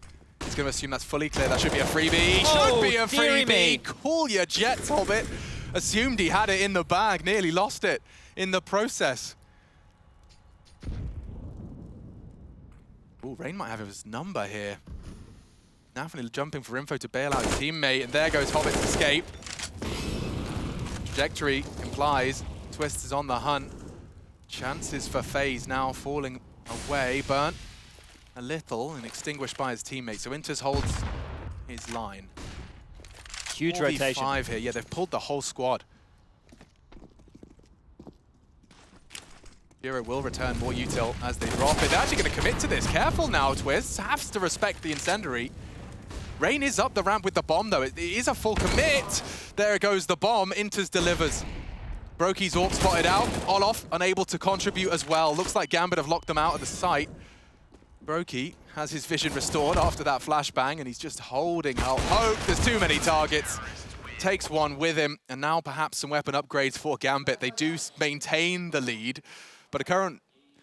He's going to assume that's fully clear. That should be a freebie.
Oh,
should be a freebie. Cool your jets, Hobbit. Assumed he had it in the bag. Nearly lost it in the process. Ooh, Rain might have his number here. nafany jumping for info to bail out his teammate. And there goes Hobbit's escape. Trajectory implies Twistzz is on the hunt. Chances for FaZe now falling away. Burnt a little and extinguished by his teammate. So interz holds his line.
Huge rotation.
5 here. Yeah, they've pulled the whole squad. Shiro will return more util as they drop it. They're actually going to commit to this. Careful now, Twistzz. Has to respect the incendiary. Rain is up the ramp with the bomb, though. It is a full commit. There goes the bomb. interz delivers. broky's AWP spotted out. Olof unable to contribute as well. Looks like Gambit have locked them out of the site. broky has his vision restored after that flashbang, and he's just holding out hope. There's too many targets. Takes one with him, and now perhaps some weapon upgrades for Gambit. They do maintain the lead, but the current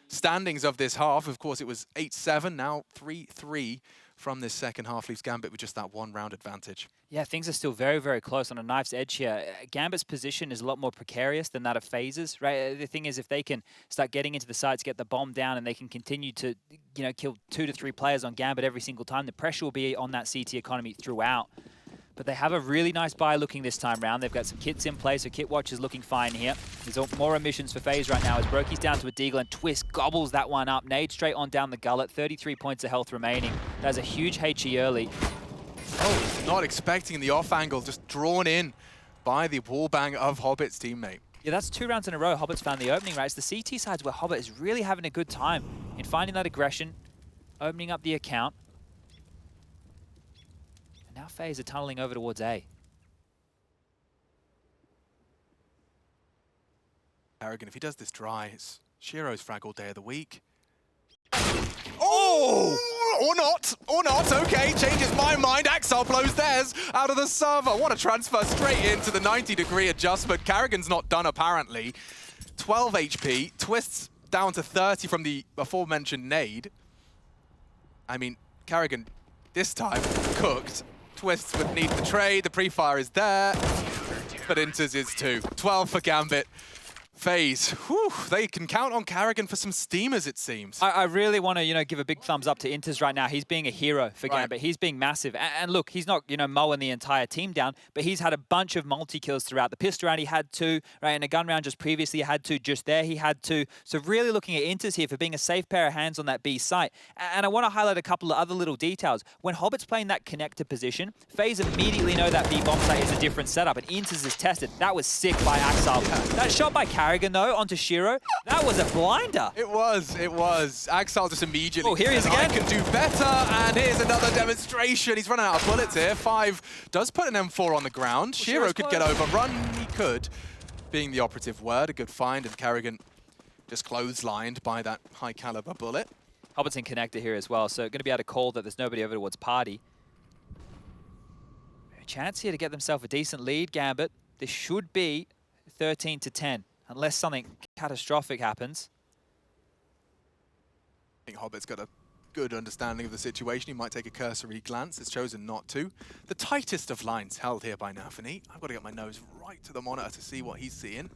standings of this half, of course, it was 8-7, now 3-3 from this second half, leaves Gambit with just that one round advantage.
Yeah, things are still very, very close on a knife's edge here. Gambit's position is a lot more precarious than that of FaZe's, right? The thing is, if they can start getting into the sites, get the bomb down, and they can continue to, you know, kill 2 to 3 players on Gambit every single time, the pressure will be on that CT economy throughout. But they have a really nice buy looking this time round. They've got some kits in place, so Kit Watch is looking fine here. There's more emissions for FaZe right now as broky's down to a deagle and Twistzz gobbles that one up. Nade straight on down the gullet, 33 points of health remaining. That's a huge HE early.
Oh, not expecting the off angle, just drawn in by the wallbang of Hobbit's teammate.
Yeah, that's 2 rounds in a row. Hobbit's found the opening, right? It's the CT sides where Hobbit is really having a good time in finding that aggression, opening up the account. And now FaZe are tunneling over towards A.
Karrigan, if he does this dry, it's Shiro's frag all day of the week. Oh! Or not, okay, changes my mind. Axel blows theirs out of the server. What a transfer straight into the 90-degree adjustment. Karrigan's not done, apparently. 12 HP, Twistzz down to 30 from the aforementioned nade. I mean, Karrigan, this time, cooked. Twistzz would need the trade, the pre-fire is there, but interz is too. 12 for Gambit. FaZe, whew, they can count on Karrigan for some steamers, it seems.
I really want to, you know, give a big thumbs up to interz right now. He's being a hero for Gambit. He's being massive. And look, he's not, you know, mowing the entire team down, but he's had a bunch of multi-kills throughout. The pistol round, he had 2, right? In a gun round just previously, he had 2. Just there, he had 2. So really looking at interz here for being a safe pair of hands on that B site. And I want to highlight a couple of other little details. When Hobbit's playing that connector position, FaZe immediately know that B bomb site is a different setup, and interz is tested. That was sick by Axel. Yeah. That shot by Karrigan, though, onto Shiro, that was a blinder.
It was. Axel just immediately.
Oh, here he is again.
I can do better, and here's another demonstration. He's running out of bullets here. 5 does put an M4 on the ground. Shiro could get overrun. He could, being the operative word. A good find, and Karrigan just clotheslined by that high caliber bullet.
Hobbit's in connector here as well, so going to be able to call that there's nobody over towards party. A chance here to get themselves a decent lead, Gambit. This should be 13-10. Unless something catastrophic happens.
I think Hobbit's got a good understanding of the situation. He might take a cursory glance. It's chosen not to. The tightest of lines held here by nafany. I've got to get my nose right to the monitor to see what he's seeing.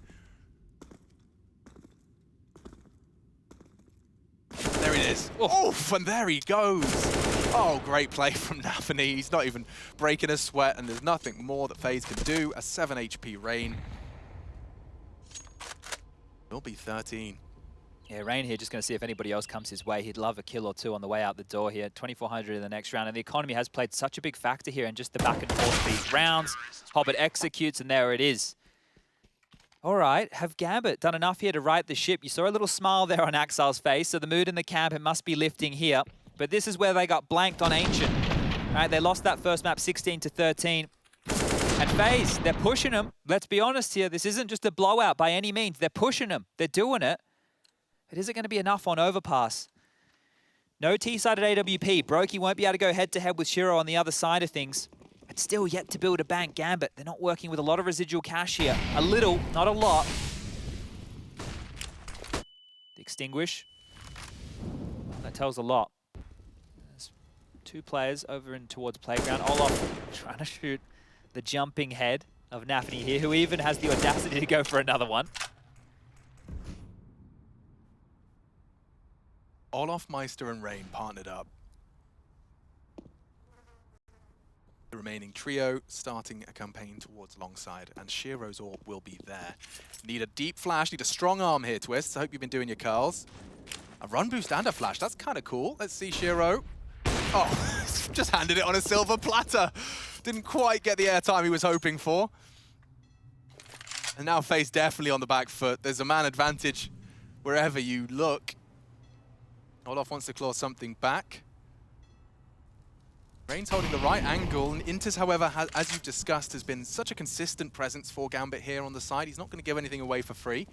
There it is. Oof, and there he goes. Oh, great play from nafany. He's not even breaking a sweat, and there's nothing more that FaZe can do. A 7 HP Rain. Will be 13.
Yeah, Rain here just going to see if anybody else comes his way. He'd love a kill or 2 on the way out the door here. 2,400 in the next round. And the economy has played such a big factor here, and just the back and forth of these rounds. Hobbit executes, and there it is. All right, have Gambit done enough here to right the ship? You saw a little smile there on Axel's face, so the mood in the camp, it must be lifting here. But this is where they got blanked on Ancient. All right, they lost that first map 16-13. And FaZe, they're pushing them. Let's be honest here. This isn't just a blowout by any means. They're pushing them. They're doing it. But is it going to be enough on Overpass? No T-sided AWP. broky won't be able to go head-to-head with Shiro on the other side of things. It's still yet to build a bank. Gambit, they're not working with a lot of residual cash here. A little, not a lot. The extinguish. That tells a lot. There's 2 players over and towards playground. Olof trying to shoot the jumping head of nafany here, who even has the audacity to go for another one.
Olof, Meister, and Rain partnered up. The remaining trio starting a campaign towards Longside, and Shiro's AWP will be there. Need a deep flash, need a strong arm here, Twistzz. I hope you've been doing your curls. A run boost and a flash, that's kind of cool. Let's see Shiro. Oh, just handed it on a silver platter. Didn't quite get the airtime he was hoping for. And now FaZe definitely on the back foot. There's a man advantage wherever you look. Olof wants to claw something back. Rain's holding the right angle, and interz, however, as you've discussed, has been such a consistent presence for Gambit here on the side. He's not going to give anything away for free.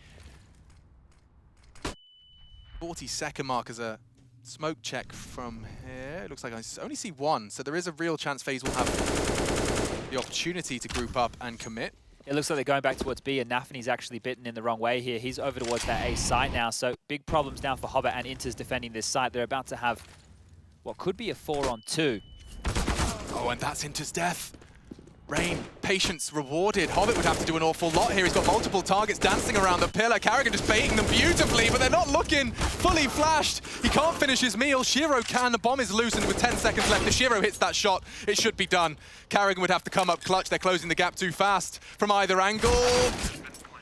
40-second mark as a smoke check from here. It looks like I only see one, so there is a real chance FaZe will have the opportunity to group up and commit.
It looks like they're going back towards B, and nafany's actually bitten in the wrong way here. He's over towards that A site now, so big problems now for Hobbit and interz defending this site. They're about to have what could be a 4-on-2.
Oh, and that's interz death. Rain, patience rewarded. Hobbit would have to do an awful lot here. He's got multiple targets dancing around the pillar. Carrigan just baiting them beautifully, but they're not looking fully flashed. He can't finish his meal. Shiro can. The bomb is loosened with 10 seconds left. If Shiro hits that shot, it should be done. Carrigan would have to come up clutch. They're closing the gap too fast from either angle.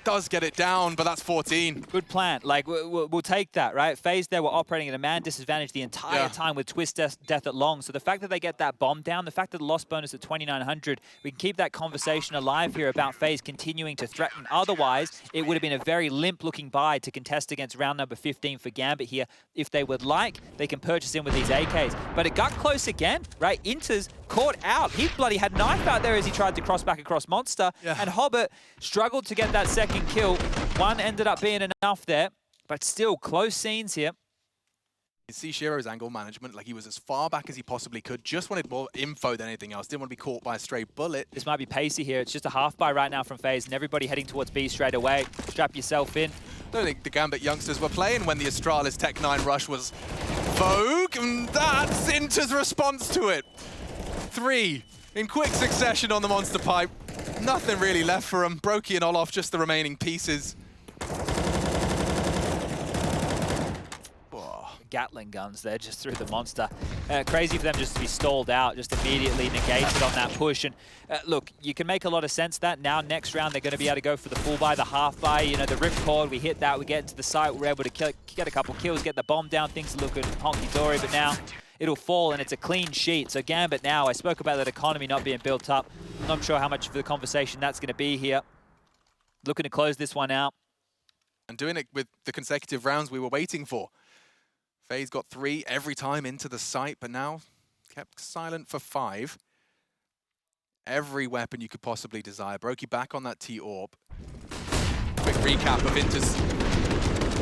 Does get it down, but that's 14.
Good plan. Like, we'll take that, right? FaZe there were operating at a man disadvantage the entire time with Twistzz death at long. So the fact that they get that bomb down, the fact that the loss bonus at 2,900, we can keep that conversation alive here about FaZe continuing to threaten. Otherwise, it would have been a very limp-looking buy to contest against round number 15 for Gambit here. If they would like, they can purchase in with these AKs. But it got close again, right? interz caught out. He bloody had knife out there as he tried to cross back across Monster. And Hobbit struggled to get that second kill. One ended up being enough there, but still close scenes here.
You see Shiro's angle management, like he was as far back as he possibly could, just wanted more info than anything else, didn't want to be caught by a stray bullet.
This might be pacey here. It's just a half buy right now from FaZe, and everybody heading towards B straight away. Strap yourself in.
I don't think the Gambit youngsters were playing when the Astralis Tech 9 rush was vogue, and that's interz response to it. 3 in quick succession on the monster pipe. Nothing really left for him. broky and Olof, just the remaining pieces.
Gatling guns there just through the monster. Crazy for them just to be stalled out, just immediately negated on that push. And look, you can make a lot of sense of that. Now next round they're going to be able to go for the full buy, the half buy, you know, the ripcord, we hit that, we get into the site, we're able to get a couple kills, get the bomb down, things are looking honky-dory, but now it'll fall and it's a clean sheet. So Gambit now, I spoke about that economy not being built up. I'm not sure how much of the conversation that's going to be here. Looking to close this one out.
And doing it with the consecutive rounds we were waiting for. FaZe got 3 every time into the site, but now kept silent for 5. Every weapon you could possibly desire. broky back on that T-orb. Quick recap of interz.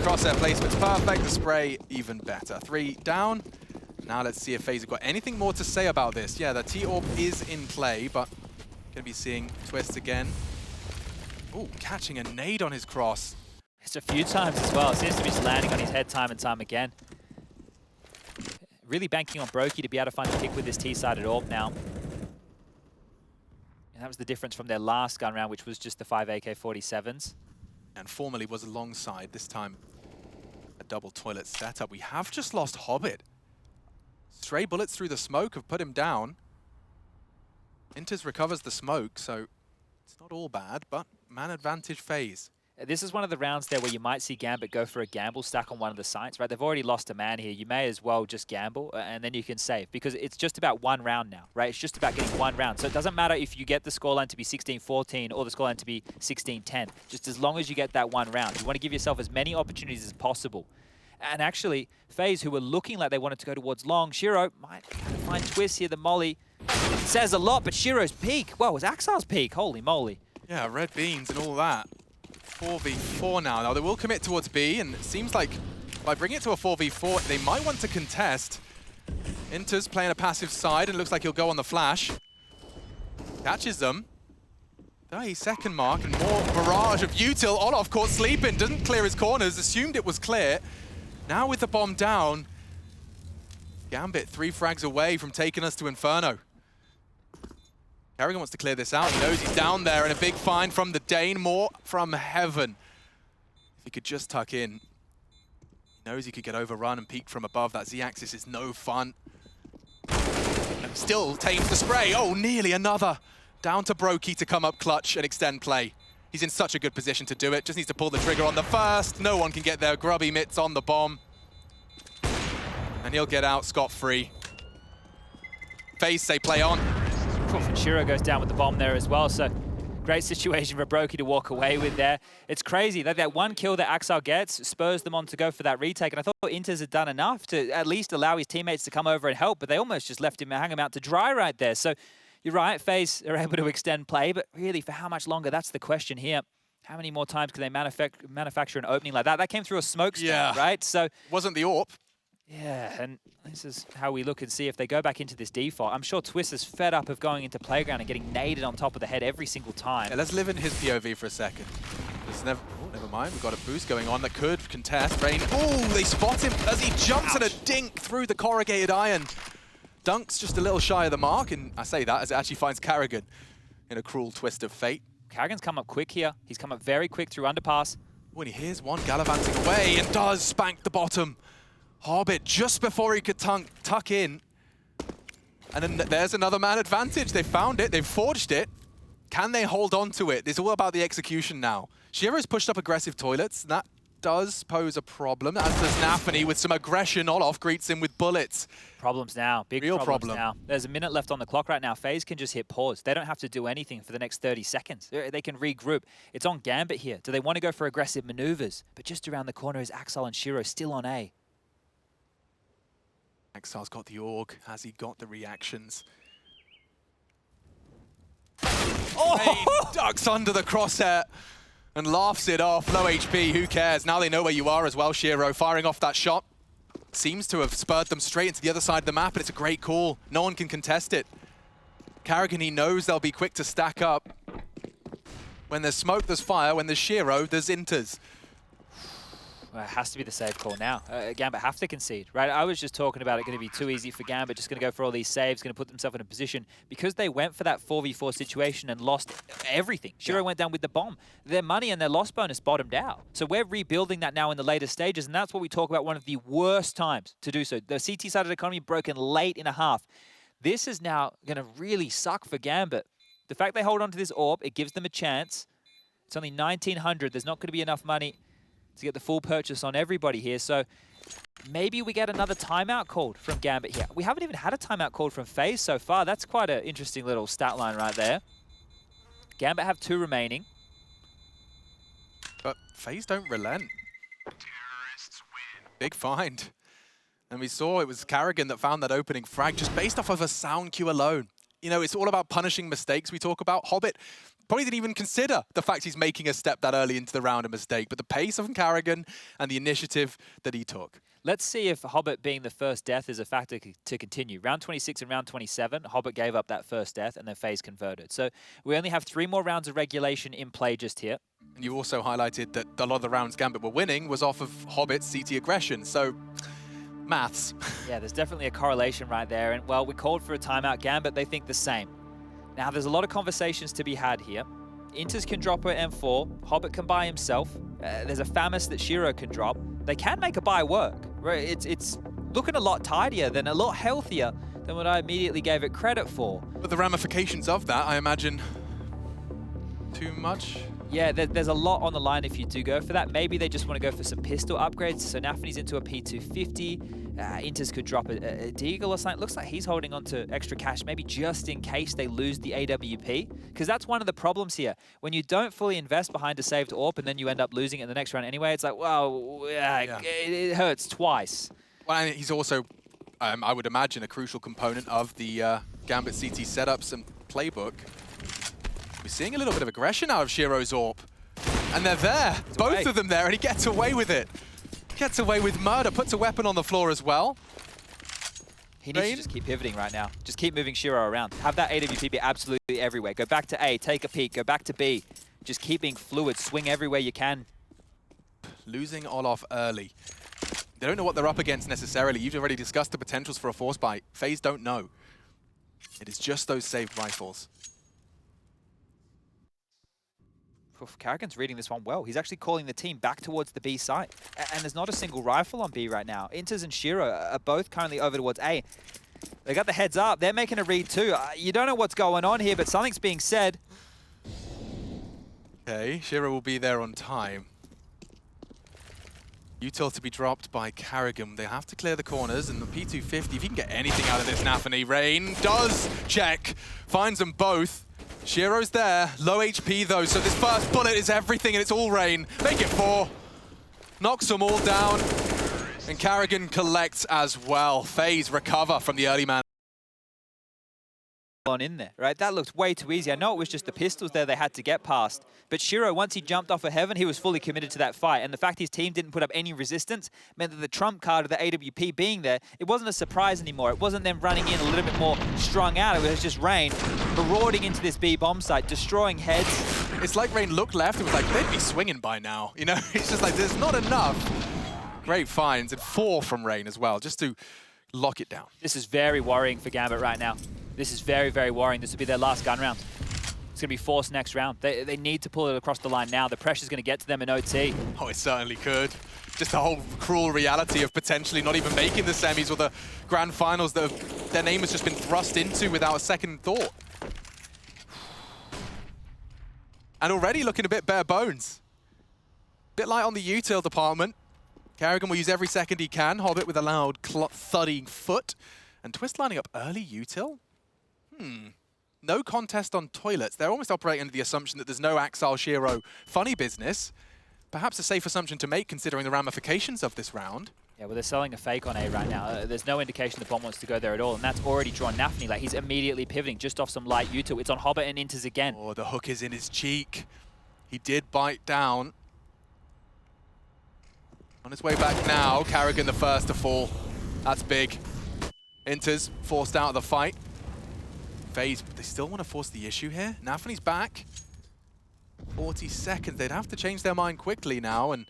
Crosshair placement's perfect, the spray even better. 3 down. Now let's see if FaZe have got anything more to say about this. Yeah, the T-orb is in play, but gonna be seeing Twistzz again. Ooh, catching a nade on his cross.
It's a few times as well. It seems to be just landing on his head time and time again. Really banking on broky to be able to find a pick with this T-sided orb now. And that was the difference from their last gun round, which was just the 5 AK-47s.
And formerly was alongside, this time a double toilet setup. We have just lost Hobbit. Stray bullets through the smoke have put him down. interz recovers the smoke, so it's not all bad, but man advantage FaZe.
This is one of the rounds there where you might see Gambit go for a gamble stack on one of the sites, right? They've already lost a man here. You may as well just gamble, and then you can save, because it's just about one round now, right? It's just about getting one round. So it doesn't matter if you get the scoreline to be 16-14 or the scoreline to be 16-10, just as long as you get that one round. You want to give yourself as many opportunities as possible. And actually, FaZe, who were looking like they wanted to go towards long, Shiro might find Twistzz here. The molly says a lot, but Shiro's peak, well, it was Axar's peak, holy moly.
Yeah, red beans and all that. 4v4 now. Now they will commit towards B, and it seems like by bringing it to a 4v4, they might want to contest. interz playing a passive side, and it looks like he'll go on the flash. Catches them. 30-second mark, and more barrage of util. Olof caught sleeping, doesn't clear his corners, assumed it was clear. Now with the bomb down, Gambit 3 frags away from taking us to Inferno. Carrigan wants to clear this out. He knows he's down there, and a big find from the Dane. More from heaven. If he could just tuck in. He knows he could get overrun and peek from above. That Z-axis is no fun. And still tames the spray. Oh, nearly another. Down to broky to come up clutch and extend play. He's in such a good position to do it. Just needs to pull the trigger on the first. No one can get their grubby mitts on the bomb. And he'll get out scot-free. FaZe say play on.
Shiro goes down with the bomb there as well, so Great situation for broky to walk away with there. It's crazy that one kill that Axel gets spurs them on to go for that retake. And I thought interz had done enough to at least allow his teammates to come over and help, but they almost just left him, hang him out to dry right there. So you're right, FaZe are able to extend play, but really for how much longer? That's the question here. How many more times can they manufacture an opening like that? That came through a smoke screen, right? So
wasn't the AWP.
Yeah, and this is how we look and see if they go back into this default. I'm sure Twistzz is fed up of going into playground and getting naded on top of the head every single time.
Yeah, let's live in his POV for a second. Never mind, we've got a boost going on that could contest. Rain, oh, they spot him as he jumps at a dink through the corrugated iron. Dunk's just a little shy of the mark, and I say that as it actually finds Karrigan in a cruel twist of fate.
Karrigan's come up quick here. He's come up very quick through underpass.
When he hears one gallivanting away and does spank the bottom. Hobbit just before he could tuck in. And then there's another man advantage. They found it, they've forged it. Can they hold on to it? It's all about the execution now. Shiro's pushed up aggressive toilets. That does pose a problem, as does nafany with some aggression. Olof greets him with bullets.
Problems now, big
Real
problems now. There's a minute left on the clock right now. FaZe can just hit pause. They don't have to do anything for the next 30 seconds. They can regroup. It's on Gambit here. Do they want to go for aggressive maneuvers? But just around the corner is Axel and Shiro still on A.
Axel's got the AUG. Has he got the reactions?
Oh!
Rain ducks under the crosshair and laughs it off. Low HP, who cares? Now they know where you are as well, Shiro. Firing off that shot seems to have spurred them straight into the other side of the map, and it's a great call. No one can contest it. Karrigan, he knows they'll be quick to stack up. When there's smoke, there's fire. When there's Shiro, there's interz.
Well, it has to be the safe call now. Gambit have to concede, right? I was just talking about it going to be too easy for Gambit, just going to go for all these saves, going to put themselves in a position. Because they went for that 4v4 situation and lost everything. Shiro went down with the bomb. Their money and their loss bonus bottomed out. So we're rebuilding that now in the later stages, and that's what we talk about, one of the worst times to do so. The CT side of the economy broken late in a half. This is now going to really suck for Gambit. The fact they hold on to this AWP, it gives them a chance. It's only 1,900. There's not going to be enough money to get the full purchase on everybody here. So maybe we get another timeout called from Gambit here. We haven't even had a timeout called from FaZe so far. That's quite an interesting little stat line right there. Gambit have 2 remaining.
But FaZe don't relent. Big find. And we saw it was Karrigan that found that opening frag just based off of a sound cue alone. You know, it's all about punishing mistakes we talk about. Hobbit probably didn't even consider the fact he's making a step that early into the round a mistake, but the pace of Karrigan and the initiative that he took.
Let's see if Hobbit being the first death is a factor to continue. Round 26 and round 27, Hobbit gave up that first death and then FaZe converted. So we only have 3 more rounds of regulation in play just here.
And you also highlighted that a lot of the rounds Gambit were winning was off of Hobbit's CT aggression, so maths.
Yeah, there's definitely a correlation right there. And well, we called for a timeout. Gambit, they think the same. Now, there's a lot of conversations to be had here. interz can drop her M4. Hobbit can buy himself. There's a FAMAS that Shiro can drop. They can make a buy work. Right? It's looking a lot tidier than a lot healthier than what I immediately gave it credit for.
But the ramifications of that, I imagine, too much?
Yeah, there's a lot on the line if you do go for that. Maybe they just want to go for some pistol upgrades. So nafany's into a P250. interz could drop a deagle or something. Looks like he's holding on to extra cash, maybe just in case they lose the AWP. Because that's one of the problems here. When you don't fully invest behind a saved AWP and then you end up losing it in the next round anyway, it's like, well, it hurts twice.
Well, and he's also, I would imagine, a crucial component of the Gambit CT setups and playbook. We're seeing a little bit of aggression out of Shiro's AWP. And they're there. Both of them there, and he gets away with it. Gets away with murder, puts a weapon on the floor as well.
He needs to just keep pivoting right now. Just keep moving Shiro around. Have that AWP be absolutely everywhere. Go back to A, take a peek, go back to B. Just keep being fluid, swing everywhere you can.
Losing Olof early. They don't know what they're up against necessarily. You've already discussed the potentials for a force buy. FaZe don't know. It is just those saved rifles.
Karrigan's reading this one well. He's actually calling the team back towards the B site. And there's not a single rifle on B right now. interz and Shiro are both currently over towards A. They got the heads up. They're making a read too. You don't know what's going on here, but something's being said.
Okay, Shiro will be there on time. Util to be dropped by Karrigan. They have to clear the corners, and the P250, if you can get anything out of this nafany, Rain does check. Finds them both. Shiro's there, low HP though, so this first bullet is everything and it's all rain. Make it 4. Knocks them all down. And karrigan collects as well. FaZe recover from the early man.
On in there, right? That looked way too easy. I know it was just the pistols there they had to get past, but Shiro, once he jumped off of heaven, he was fully committed to that fight, and the fact his team didn't put up any resistance meant that the trump card of the AWP being there, it wasn't a surprise anymore. It wasn't them running in a little bit more strung out. It was just Rain marauding into this B bomb site, destroying heads.
It's like Rain looked left and was like, they'd be swinging by now. You know, it's just like, there's not enough. Great finds, and 4 from Rain as well, just to lock it down.
This is very worrying for Gambit right now. This is very, very worrying. This will be their last gun round. It's going to be forced next round. They need to pull it across the line now. The pressure's going to get to them in OT.
Oh, it certainly could. Just the whole cruel reality of potentially not even making the semis or the grand finals that their name has just been thrust into without a second thought. And already looking a bit bare bones. Bit light on the util department. karrigan will use every second he can. Hobbit with a loud thudding foot. And Twistzz lining up early util? No contest on toilets. They're almost operating under the assumption that there's no Axile Shiro funny business. Perhaps a safe assumption to make considering the ramifications of this round.
Yeah, well, they're selling a fake on A right now. There's no indication the bomb wants to go there at all, and that's already drawn nafany. Like, he's immediately pivoting just off some light util. It's on Hobbit and interz again.
Oh, the hook is in his cheek. He did bite down. On his way back now, karrigan the first to fall. That's big. interz forced out of the fight. FaZe, they still want to force the issue here. nafany's back. 40 seconds. They'd have to change their mind quickly now, and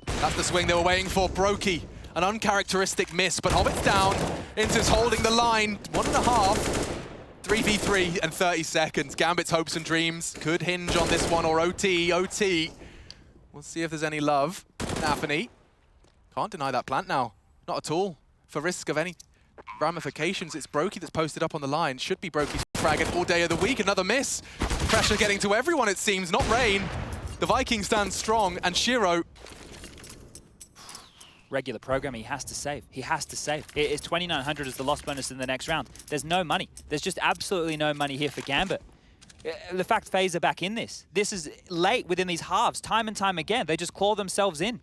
that's the swing they were waiting for. Broky, an uncharacteristic miss, but Hobbit's down. interz holding the line. 1.5. 3v3 and 30 seconds. Gambit's hopes and dreams could hinge on this one, or OT. We'll see if there's any love. nafany. Can't deny that plant now. Not at all. For risk of any ramifications, it's broky that's posted up on the line. Should be broky's frag all day of the week. Another miss. Pressure getting to everyone, it seems. Not Rain. The Vikings stand strong, and Shiro...
Regular programming, he has to save. He has to save. It is 2,900 as the loss bonus in the next round. There's no money. There's just absolutely no money here for Gambit. The fact FaZe are back in this. This is late within these halves, time and time again. They just claw themselves in.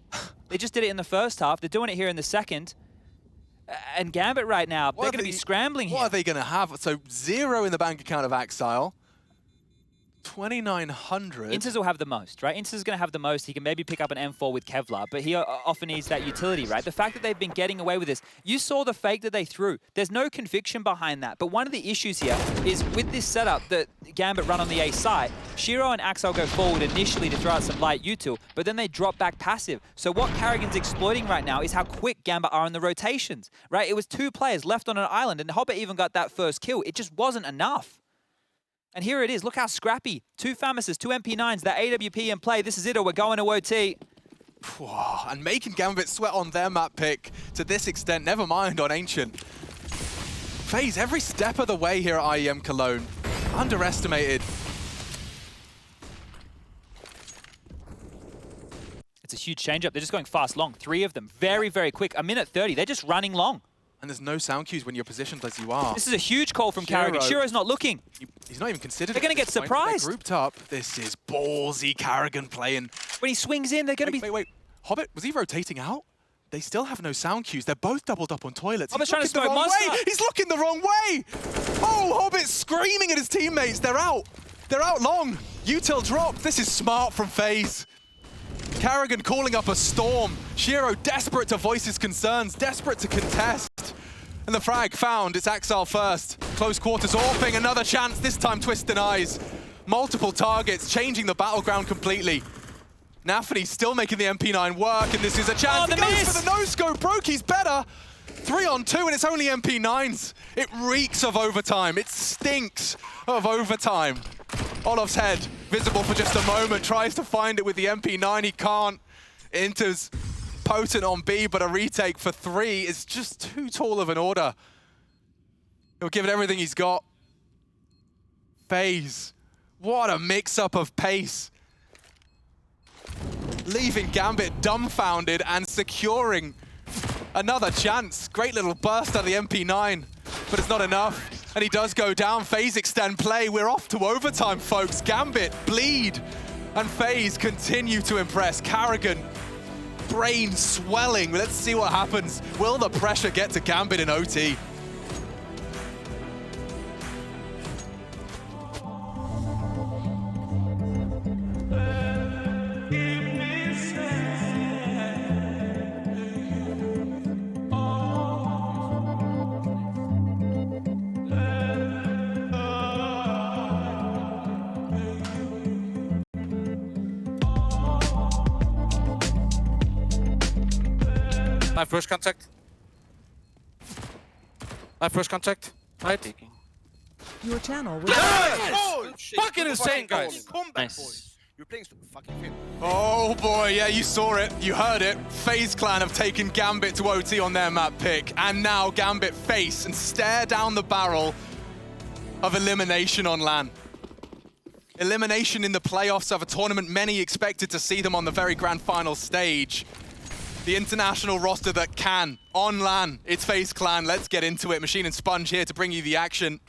They just did it in the first half. They're doing it here in the second. And Gambit right now, they're going to be scrambling here.
What are they going to have? So 0 in the bank account of Axile. 2,900.
interz will have the most, right? interz is going to have the most. He can maybe pick up an M4 with Kevlar, but he often needs that utility, right? The fact that they've been getting away with this. You saw the fake that they threw. There's no conviction behind that. But one of the issues here is with this setup that Gambit run on the A side, Shiro and Axile go forward initially to throw out some light util, but then they drop back passive. So what karrigan's exploiting right now is how quick Gambit are in the rotations, right? It was 2 players left on an island, and Hobbit even got that first kill. It just wasn't enough. And here it is. Look how scrappy. 2 Famises, 2 MP9s, that AWP in play. This is it, or we're going to OT.
And making Gambit sweat on their map pick to this extent, never mind on Ancient. FaZe every step of the way here at IEM Cologne. Underestimated.
It's a huge change-up. They're just going fast, long. 3 of them. Very, very quick. 1:30. They're just running long.
And there's no sound cues when you're positioned as you are.
This is a huge call from karrigan. Shiro's not looking.
He's not even considered.
They're going to get surprised.
They're grouped up. This is ballsy karrigan playing.
When he swings in, they're going to be...
Wait. Hobbit, was he rotating out? They still have no sound cues. They're both doubled up on toilets.
Hobbit's trying to smoke monster.
He's looking the wrong way. Oh, Hobbit's screaming at his teammates. They're out. They're out long. util dropped. This is smart from FaZe. karrigan calling up a storm. Shiro desperate to voice his concerns, desperate to contest. And the frag found. It's Axile first. Close quarters AWPing. Another chance. This time Twistzz denies. Multiple targets, changing the battleground completely. nafany still making the MP9 work, and this is a chance.
Oh,
he goes for the no-scope. Broky's better. 3 on 2, and it's only MP9s. It reeks of overtime. It stinks of overtime. Olof's head, visible for just a moment, tries to find it with the MP9. He can't. interz potent on B, but a retake for 3 is just too tall of an order. He'll give it everything he's got. FaZe, what a mix-up of pace. Leaving Gambit dumbfounded and securing another chance. Great little burst out of the MP9, but it's not enough. And he does go down. FaZe extend play. We're off to overtime, folks. Gambit, bleed, and FaZe continue to impress. Carrigan, brain swelling. Let's see what happens. Will the pressure get to Gambit in OT?
My first contact. My first contact. Right.
Your channel will
Oh, fucking insane, guys.
Nice. You're playing fucking film.
Oh boy, yeah, you saw it, you heard it. FaZe Clan have taken Gambit to OT on their map pick, and now Gambit face and stare down the barrel of elimination on LAN. Elimination in the playoffs of a tournament many expected to see them on the very grand final stage. The international roster that can, on LAN, it's FaZe Clan. Let's get into it. Machine and Sponge here to bring you the action.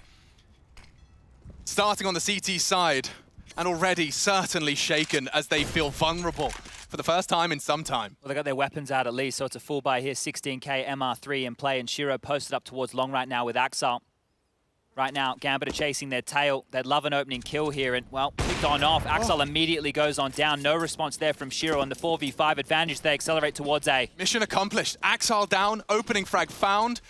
Starting on the CT side, and already certainly shaken as they feel vulnerable for the first time in some time.
Well, they got their weapons out at least, so it's a full buy here. 16k MR3 in play, and Shiro posted up towards long right now with Axel. Right now, Gambit are chasing their tail. They'd love an opening kill here, and, well, picked on off. Axel immediately goes on down. No response there from Shiro on the 4v5 advantage. They accelerate towards A.
Mission accomplished. Axel down, opening frag found.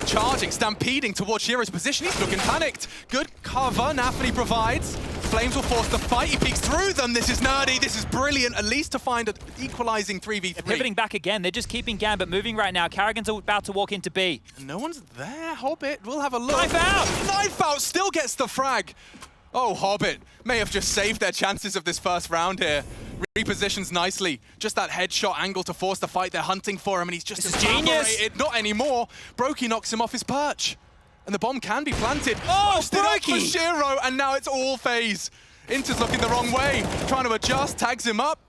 Charging, stampeding towards Shiro's position. He's looking panicked. Good cover nafany provides. Flames will force the fight. He peeks through them. This is nerdy. This is brilliant, at least to find an equalizing 3v3.
They're pivoting back again. They're just keeping Gambit moving right now. Carrigan's about to walk into B.
No one's there. Hobbit, we'll have a look.
Knife out!
Knife out, still gets the frag. Oh, Hobbit may have just saved their chances of this first round here. Repositions nicely. Just that headshot angle to force the fight. They're hunting for him, and he's just
This is genius.
evaporated. Not anymore. Broky knocks him off his perch. And the bomb can be planted.
Oh,
Posted up for
Broky!
Shiro, and now it's all FaZe. interz looking the wrong way. Trying to adjust, tags him up.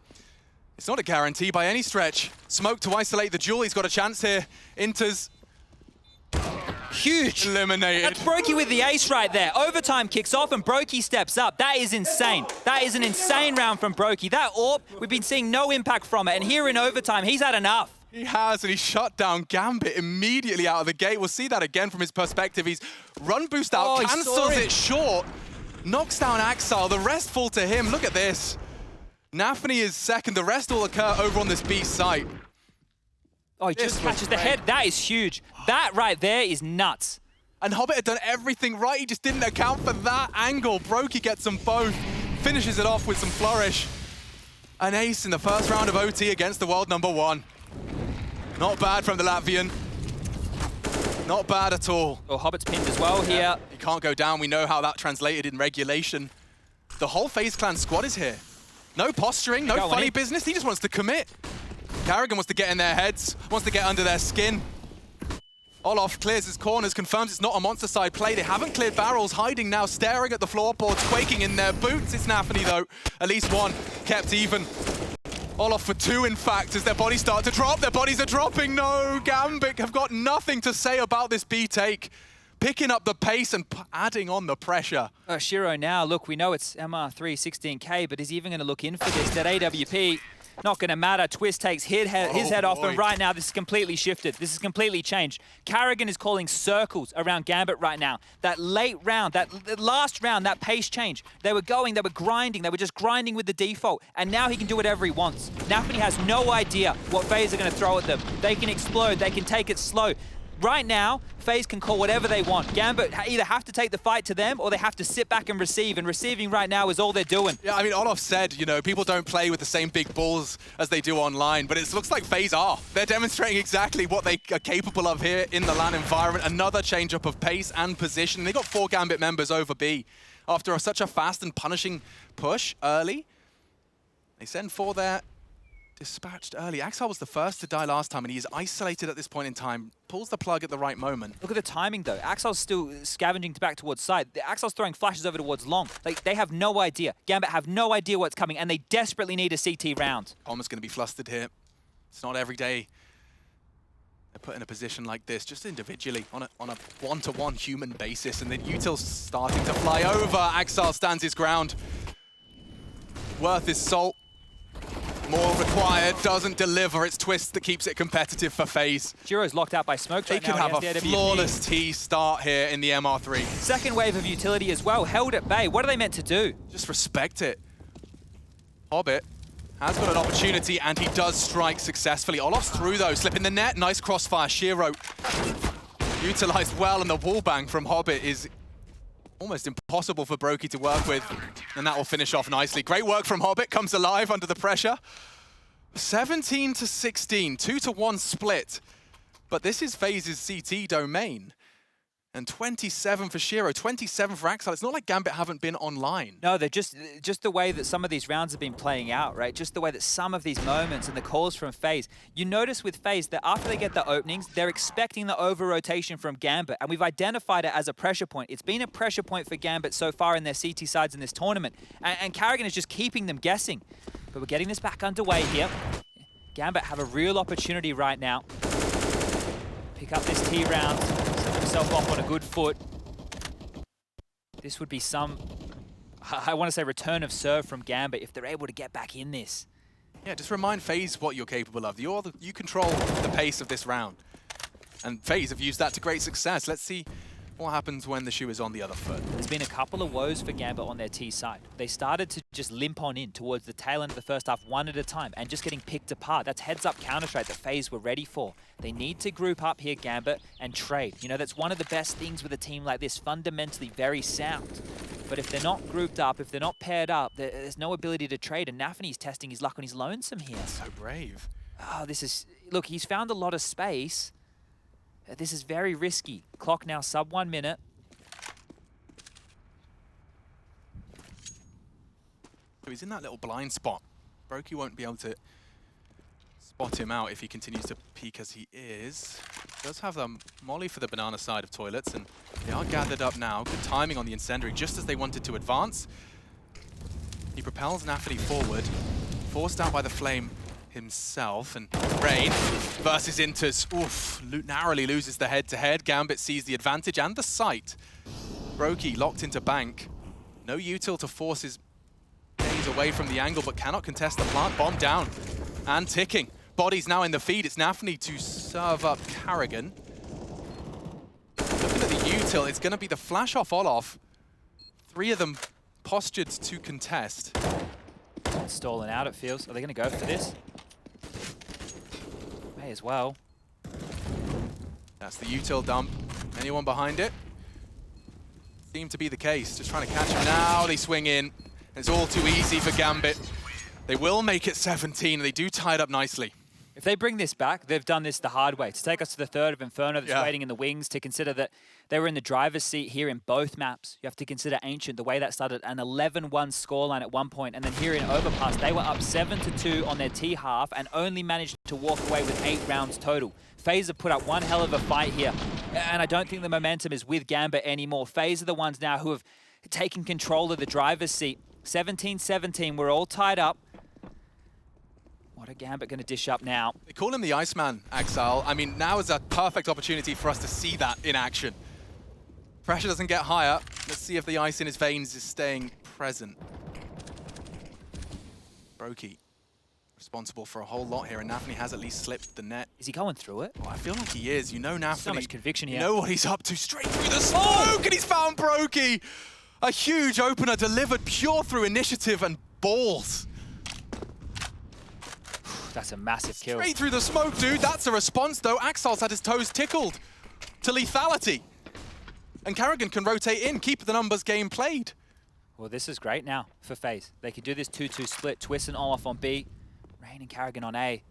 It's not a guarantee by any stretch. Smoke to isolate the duel. He's got a chance here. interz
Huge.
eliminated.
That's broky with the ace right there. Overtime kicks off and broky steps up. That is insane. That is an insane round from broky. That AWP, we've been seeing no impact from it. And here in overtime, he's had enough.
He has, and he shut down Gambit immediately out of the gate. We'll see that again from his perspective. He's run boost out,
Oh, he saw
cancels
it.
it short, knocks down Axel. The rest fall to him. Look at this. nafany is second. The rest will occur over on this B site.
Oh, he
This
just
was
catches the
great.
head. That is huge. That right there is nuts.
And Hobbit had done everything right. He just didn't account for that angle. broky gets them both, finishes it off with some flourish. An ace in the first round of OT against the world #1. Not bad from the Latvian. Not bad at all.
Oh, Hobbit's pinned as well here.
He can't go down. We know how that translated in regulation. The whole FaZe Clan squad is here. No posturing, no
Go on
funny
in.
business. He just wants to commit. Carrigan wants to get in their heads, wants to get under their skin. Olof clears his corners, confirms it's not a monster side play. They haven't cleared barrels, hiding now, staring at the floorboards, quaking in their boots. It's nafany though. At least one kept even. Olof for two, in fact, as their bodies start to drop. Their bodies are dropping. No, Gambit have got nothing to say about this B take. Picking up the pace and adding on the pressure.
Shiro now, look, we know it's MR3 16k, but is he even going to look in for this? That AWP, not going to matter. Twistzz takes his head off, and right now this is completely shifted. This is completely changed. Carrigan is calling circles around Gambit right now. That late round, that last round, that pace change. They were grinding, they were just grinding with the default, and now he can do whatever he wants. nafany has no idea what FaZe are going to throw at them. They can explode, they can take it slow. Right now, FaZe can call whatever they want. Gambit either have to take the fight to them or they have to sit back and receive, and receiving right now is all they're doing.
Yeah, I mean, Olof said, you know, people don't play with the same big balls as they do online, but it looks like FaZe are. They're demonstrating exactly what they are capable of here in the LAN environment. Another change-up of pace and position. They got 4 Gambit members over B. After such a fast and punishing push early, they send 4 there. Dispatched early. Axel was the first to die last time, and he is isolated at this point in time. Pulls the plug at the right moment.
Look at the timing, though. Axel's still scavenging back towards side. Axel's throwing flashes over towards long. Like, they have no idea. Gambit have no idea what's coming, and they desperately need a CT round.
Palmer's going to be flustered here. It's not every day They're put in a position like this, just individually, on a one-to-one human basis, and then Util's starting to fly over. Axel stands his ground. Worth his salt. More required, doesn't deliver. It's Twistzz that keeps it competitive for FaZe.
Jiro's locked out by smoke
They
right
could
now
have a
against the AWP.
flawless T start here in the MR3.
Second wave of utility as well, held at bay. What are they meant to do?
Just respect it. Hobbit has got an opportunity, and he does strike successfully. Olof's through, though, slipping the net. Nice crossfire. Shiro utilized well, and the wallbang from Hobbit is almost impossible for broky to work with, and that will finish off nicely. Great work from Hobbit, comes alive under the pressure. 17 to 16, 2-to-1 split. But this is FaZe's CT domain. And 27 for Shiro, 27 for Axel. It's not like Gambit haven't been online.
No, they're just the way that some of these rounds have been playing out, right? Just the way that some of these moments and the calls from FaZe. You notice with FaZe that after they get the openings, they're expecting the over-rotation from Gambit, and we've identified it as a pressure point. It's been a pressure point for Gambit so far in their CT sides in this tournament, and Karrigan is just keeping them guessing. But we're getting this back underway here. Gambit have a real opportunity right now. Pick up this T round. Himself off on a good foot. This would be some, I want to say, return of serve from Gambit if they're able to get back in this.
Yeah, just remind FaZe what you're capable of. You control the pace of this round. And FaZe have used that to great success. Let's see what happens when the shoe is on the other foot.
There's been a couple of woes for Gambit on their T side. They started to just limp on in towards the tail end of the first half, one at a time, and just getting picked apart. That's heads-up Counter-Strike that FaZe were ready for. They need to group up here, Gambit, and trade. You know, that's one of the best things with a team like this, fundamentally very sound. But if they're not grouped up, if they're not paired up, there's no ability to trade, and nafany's testing his luck on his lonesome here.
So brave.
Oh, this is... Look, he's found a lot of space. This is very risky. Clock now sub 1 minute.
So he's in that little blind spot. broky won't be able to spot him out if he continues to peek as he is. Does have molly for the banana side of toilets, and they are gathered up now. Good timing on the incendiary, just as they wanted to advance. He propels nafany forward, forced out by the flame himself, and Rain versus interz. Oof, narrowly loses the head-to-head. Gambit sees the advantage and the sight. broky locked into bank. No util to force his gaze away from the angle, but cannot contest the plant. Bomb down and ticking. Bodies now in the feed. It's nafany to serve up Karrigan. Looking at the util, it's going to be the flash off Olof. 3 of them postured to contest.
Stalling out, it feels. Are they going to go for this? May as well.
That's the util dump. Anyone behind it? Seemed to be the case. Just trying to catch him now. They swing in. It's all too easy for Gambit. They will make it 17. They do tie it up nicely.
If they bring this back, they've done this the hard way. To take us to the third of Inferno that's waiting in the wings, to consider that they were in the driver's seat here in both maps. You have to consider Ancient, the way that started, an 11-1 scoreline at one point, and then here in Overpass, they were up 7-2 on their T half and only managed to walk away with 8 rounds total. FaZe have put up one hell of a fight here, and I don't think the momentum is with Gambit anymore. FaZe are the ones now who have taken control of the driver's seat. 17-17, we're all tied up. What are Gambit going to dish up now?
They call him the Iceman, Axel. I mean, now is a perfect opportunity for us to see that in action. Pressure doesn't get higher. Let's see if the ice in his veins is staying present. broky responsible for a whole lot here, and nafany has at least slipped the net.
Is he going through it?
Oh, I feel like he is. You know nafany.
So much conviction here.
You know what he's up to. Straight through the smoke, and he's found broky. A huge opener delivered pure through initiative and balls.
That's a massive kill.
Straight through the smoke, dude. That's a response, though. Axel's had his toes tickled to lethality. And Karrigan can rotate in, keep the numbers game played.
Well, this is great now for FaZe. They can do this 2-2 split. Twistzz and Olaf on B. Rain and Karrigan on A.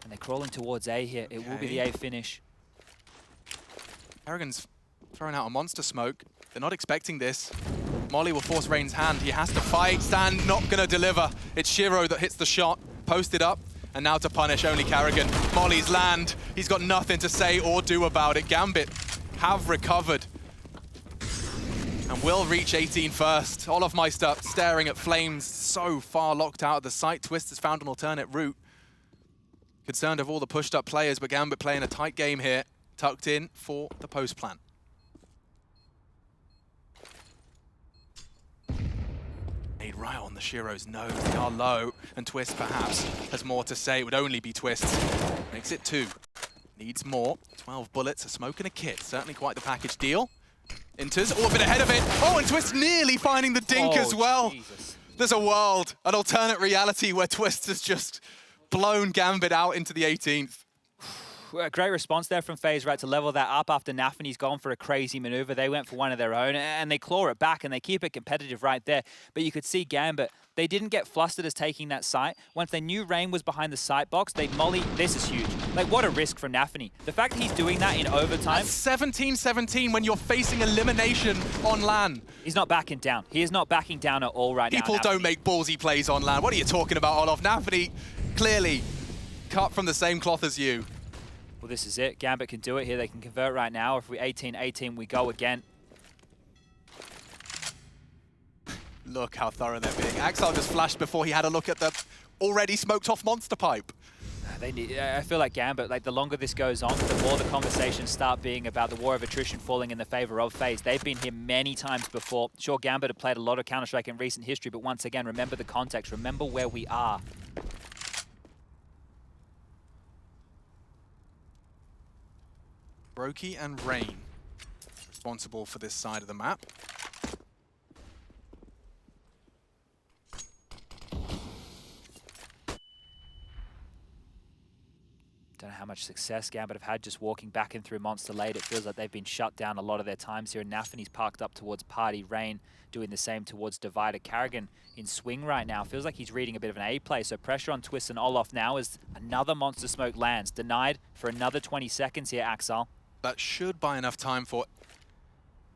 And they're crawling towards A here. It will be the A finish.
Karrigan's throwing out a monster smoke. They're not expecting this. Molly will force Rain's hand. He has to fight. Stand not going to deliver. It's Shiro that hits the shot. Posted up. And now to punish only Karrigan. Molly's land. He's got nothing to say or do about it. Gambit have recovered. And will reach 18 first. Olofmeister staring at flames so far locked out of the site. Twistzz has found an alternate route. Concerned of all the pushed up players, but Gambit playing a tight game here, tucked in for the post plant. Made right on the Shiro's nose. They are low, and Twistzz perhaps has more to say. It would only be Twistzz. Makes it 2. Needs more. 12 bullets, a smoke and a kit. Certainly quite the package deal. Interz, a bit ahead of it. Oh, and Twistzz nearly finding the dink as well.
Jesus.
There's a world, an alternate reality where Twistzz has just blown Gambit out into the 18th.
A great response there from FaZe, right, to level that up after nafany's gone for a crazy maneuver. They went for one of their own, and they claw it back, and they keep it competitive right there. But you could see Gambit, they didn't get flustered as taking that site. Once they knew Rain was behind the site box, they molly. This is huge. Like, what a risk from nafany. The fact that he's doing that in overtime.
17-17 when you're facing elimination on LAN.
He's not backing down. He is not backing down at all right now.
People don't make ballsy plays on LAN. What are you talking about, Olof? nafany, clearly cut from the same cloth as you.
Well, this is it. Gambit can do it here. They can convert right now. If we 18-18, we go again.
Look how thorough they're being. Axel just flashed before he had a look at the already smoked off monster pipe.
They need, I feel like Gambit, like the longer this goes on, the more the conversations start being about the war of attrition falling in the favor of FaZe. They've been here many times before. Sure, Gambit have played a lot of Counter-Strike in recent history, but once again, remember the context. Remember where we are.
broky and Rain responsible for this side of the map.
Don't know how much success Gambit have had just walking back in through Monster Late. It feels like they've been shut down a lot of their times here. And nafany's parked up towards Party. Rain doing the same towards Divider. Karrigan in swing right now. Feels like he's reading a bit of an A play. So pressure on Twistzz and Olof now as another Monster Smoke lands. Denied for another 20 seconds here, Axel.
That should buy enough time for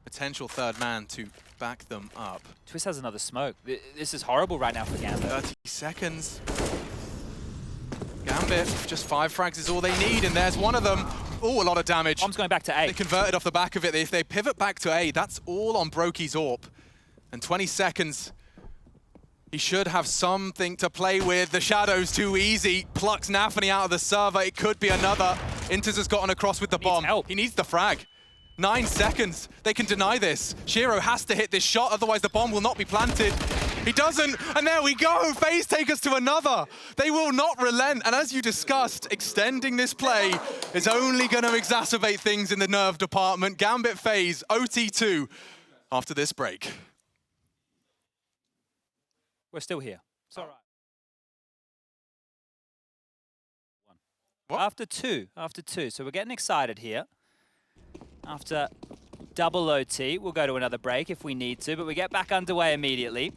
potential third man to back them up.
Twistzz has another smoke. This is horrible right now for Gambit.
30 seconds. Gambit, just 5 frags is all they need, and there's one of them. Oh, a lot of damage.
Bomb's going back to A.
They converted off the back of it. If they pivot back to A, that's all on broky's AWP. And 20 seconds. He should have something to play with. The shadow's too easy. Plucks nafany out of the server. It could be another. interz has gotten across with the bomb.
Help.
He needs the frag. 9 seconds. They can deny this. Shiro has to hit this shot, otherwise the bomb will not be planted. He doesn't, and there we go. FaZe take us to another. They will not relent, and as you discussed, extending this play is only going to exacerbate things in the nerve department. Gambit FaZe, OT2 after this break.
We're still here. It's all right.
What?
After two. So we're getting excited here. After double OT, we'll go to another break if we need to, but we get back underway immediately.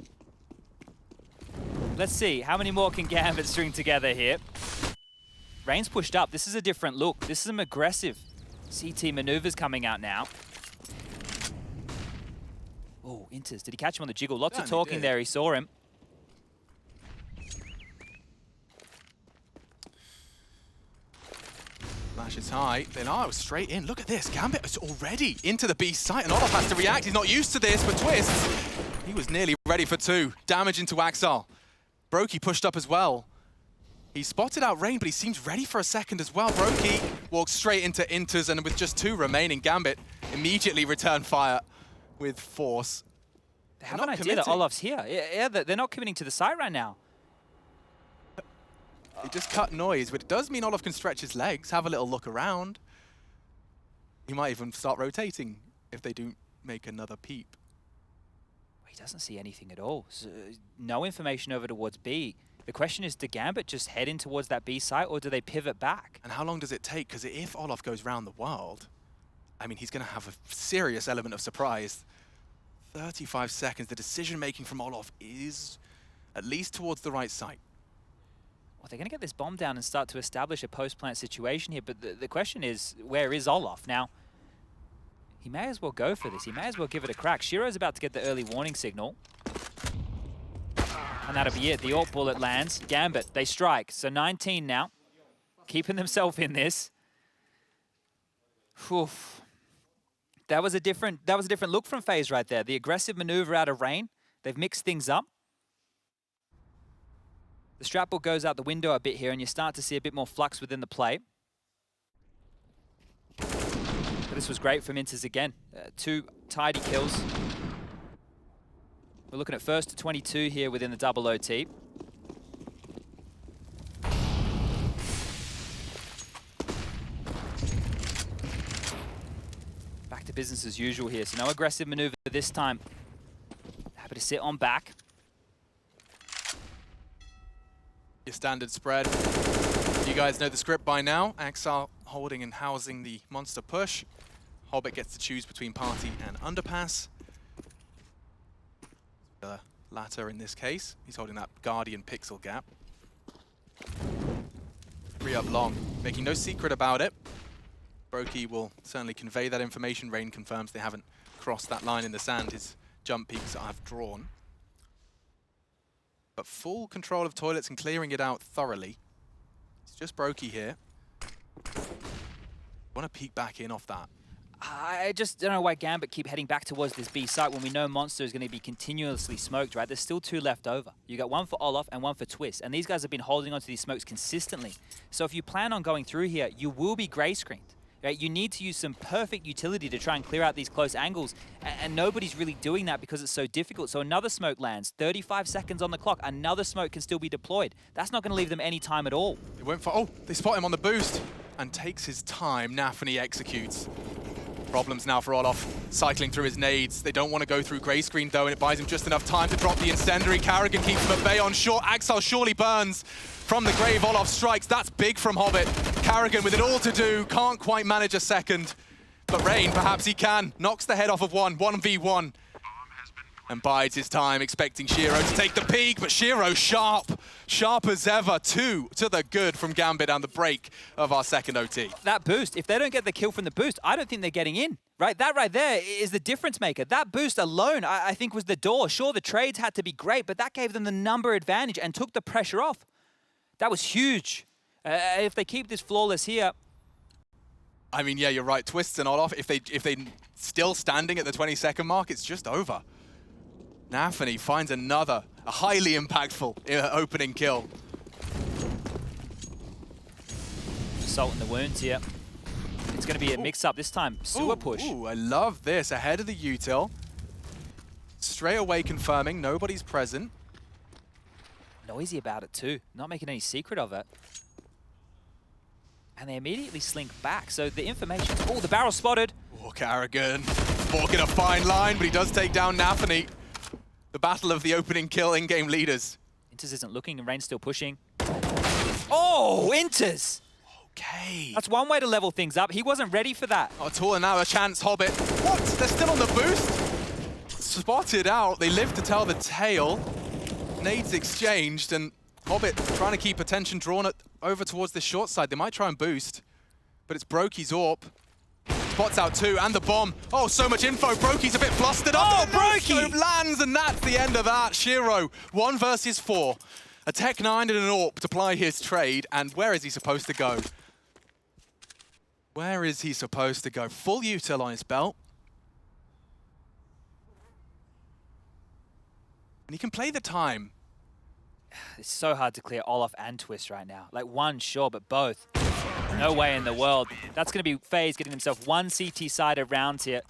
Let's see, how many more can Gambit string together here? Rain's pushed up. This is a different look. This is some aggressive CT maneuvers coming out now. Oh, interz. Did he catch him on the jiggle? Lots of talking there. He saw him.
Flash is high. Then straight in. Look at this. Gambit is already into the B site, and Olof has to react. He's not used to this, but Twistzz, he was nearly ready for 2. Damage into Axel. broky pushed up as well. He spotted out Rain, but he seems ready for a second as well. broky walks straight into interz, and with just 2 remaining, Gambit immediately return fire with force.
They have an idea that Olof's here. Yeah, they're not committing to the site right now.
He just cut noise, but it does mean Olof can stretch his legs, have a little look around. He might even start rotating if they do make another peep.
He doesn't see anything at all. So, no information over towards B. The question is, do Gambit just head in towards that B site, or do they pivot back?
And how long does it take? Because if Olof goes round the world, I mean, he's going to have a serious element of surprise. 35 seconds. The decision-making from Olof is at least towards the right site.
Well, they're going to get this bomb down and start to establish a post-plant situation here, but the question is, where is Olof? Now, he may as well go for this. He may as well give it a crack. Shiro's about to get the early warning signal. And that'll be it. The AWP bullet lands. Gambit, they strike. So 19 now. Keeping themselves in this. Oof. That was a different look from FaZe right there. The aggressive maneuver out of Rain. They've mixed things up. The strat book goes out the window a bit here, and you start to see a bit more flux within the play. But this was great from interz again. 2 tidy kills. We're looking at first to 22 here within the double OT. Back to business as usual here, so no aggressive maneuver this time. Happy to sit on back.
Your standard spread. You guys know the script by now. Axar holding and housing the monster push. Hobbit gets to choose between party and underpass. The latter in this case. He's holding that Guardian pixel gap. 3 up long, making no secret about it. Broky will certainly convey that information. Rain confirms they haven't crossed that line in the sand. His jump peaks I've drawn. But full control of toilets and clearing it out thoroughly. It's just Broky here. Want to peek back in off that.
I just don't know why Gambit keep heading back towards this B site when we know Monster is going to be continuously smoked, right? There's still 2 left over. You got 1 for Olaf and 1 for Twistzz, and these guys have been holding onto these smokes consistently. So if you plan on going through here, you will be gray screened. Right? You need to use some perfect utility to try and clear out these close angles, and nobody's really doing that because it's so difficult. So another smoke lands, 35 seconds on the clock, another smoke can still be deployed. That's not going to leave them any time at all.
They went for, oh, they spot him on the boost and takes his time. nafany executes. Problems now for Olaf, cycling through his nades. They don't want to go through grey screen though, and it buys him just enough time to drop the incendiary. Carrigan keeps him at bay on short. Axel surely burns from the grave. Olaf strikes. That's big from Hobbit. Carrigan with it all to do, can't quite manage a second. But Rain, perhaps he can. Knocks the head off of 1v1. And bides his time, expecting Shiro to take the peak, but Shiro sharp as ever. 2 to the good from Gambit and the break of our second OT.
That boost, if they don't get the kill from the boost, I don't think they're getting in, right? That right there is the difference maker. That boost alone, I think, was the door. Sure, the trades had to be great, but that gave them the number advantage and took the pressure off. That was huge. If they keep this flawless here...
I mean, yeah, you're right. Twistzz and Olaf, if they still standing at the 20-second mark, it's just over. nafany finds a highly impactful opening kill.
Salt in the wounds here. It's going to be a mix-up this time. Sewer push.
Ooh, I love this. Ahead of the util. Straight away confirming nobody's present.
Noisy about it too. Not making any secret of it. And they immediately slink back. So the information... Oh, the barrel spotted.
Oh, Carrigan. Walking a fine line, but he does take down nafany. The battle of the opening kill in-game leaders.
interz isn't looking and Rain's still pushing. Oh, interz!
Okay.
That's one way to level things up. He wasn't ready for that.
Oh, Tall, and now a chance, Hobbit. What? They're still on the boost? Spotted out. They live to tell the tale. Nades exchanged, and Hobbit trying to keep attention drawn over towards the short side. They might try and boost, but it's Broky's AWP. Spots out 2, and the bomb. Oh, so much info. Broky's a bit flustered.
Oh, Broky!
Lands, and that's the end of that. Shiro, 1 versus 4. A Tech 9 and an AWP to ply his trade, and where is he supposed to go? Where is he supposed to go? Full util on his belt. And he can play the time.
It's so hard to clear Olaf and Twistzz right now. Like, one, sure, but both. No way in the world. That's going to be FaZe getting himself 1 CT side around here.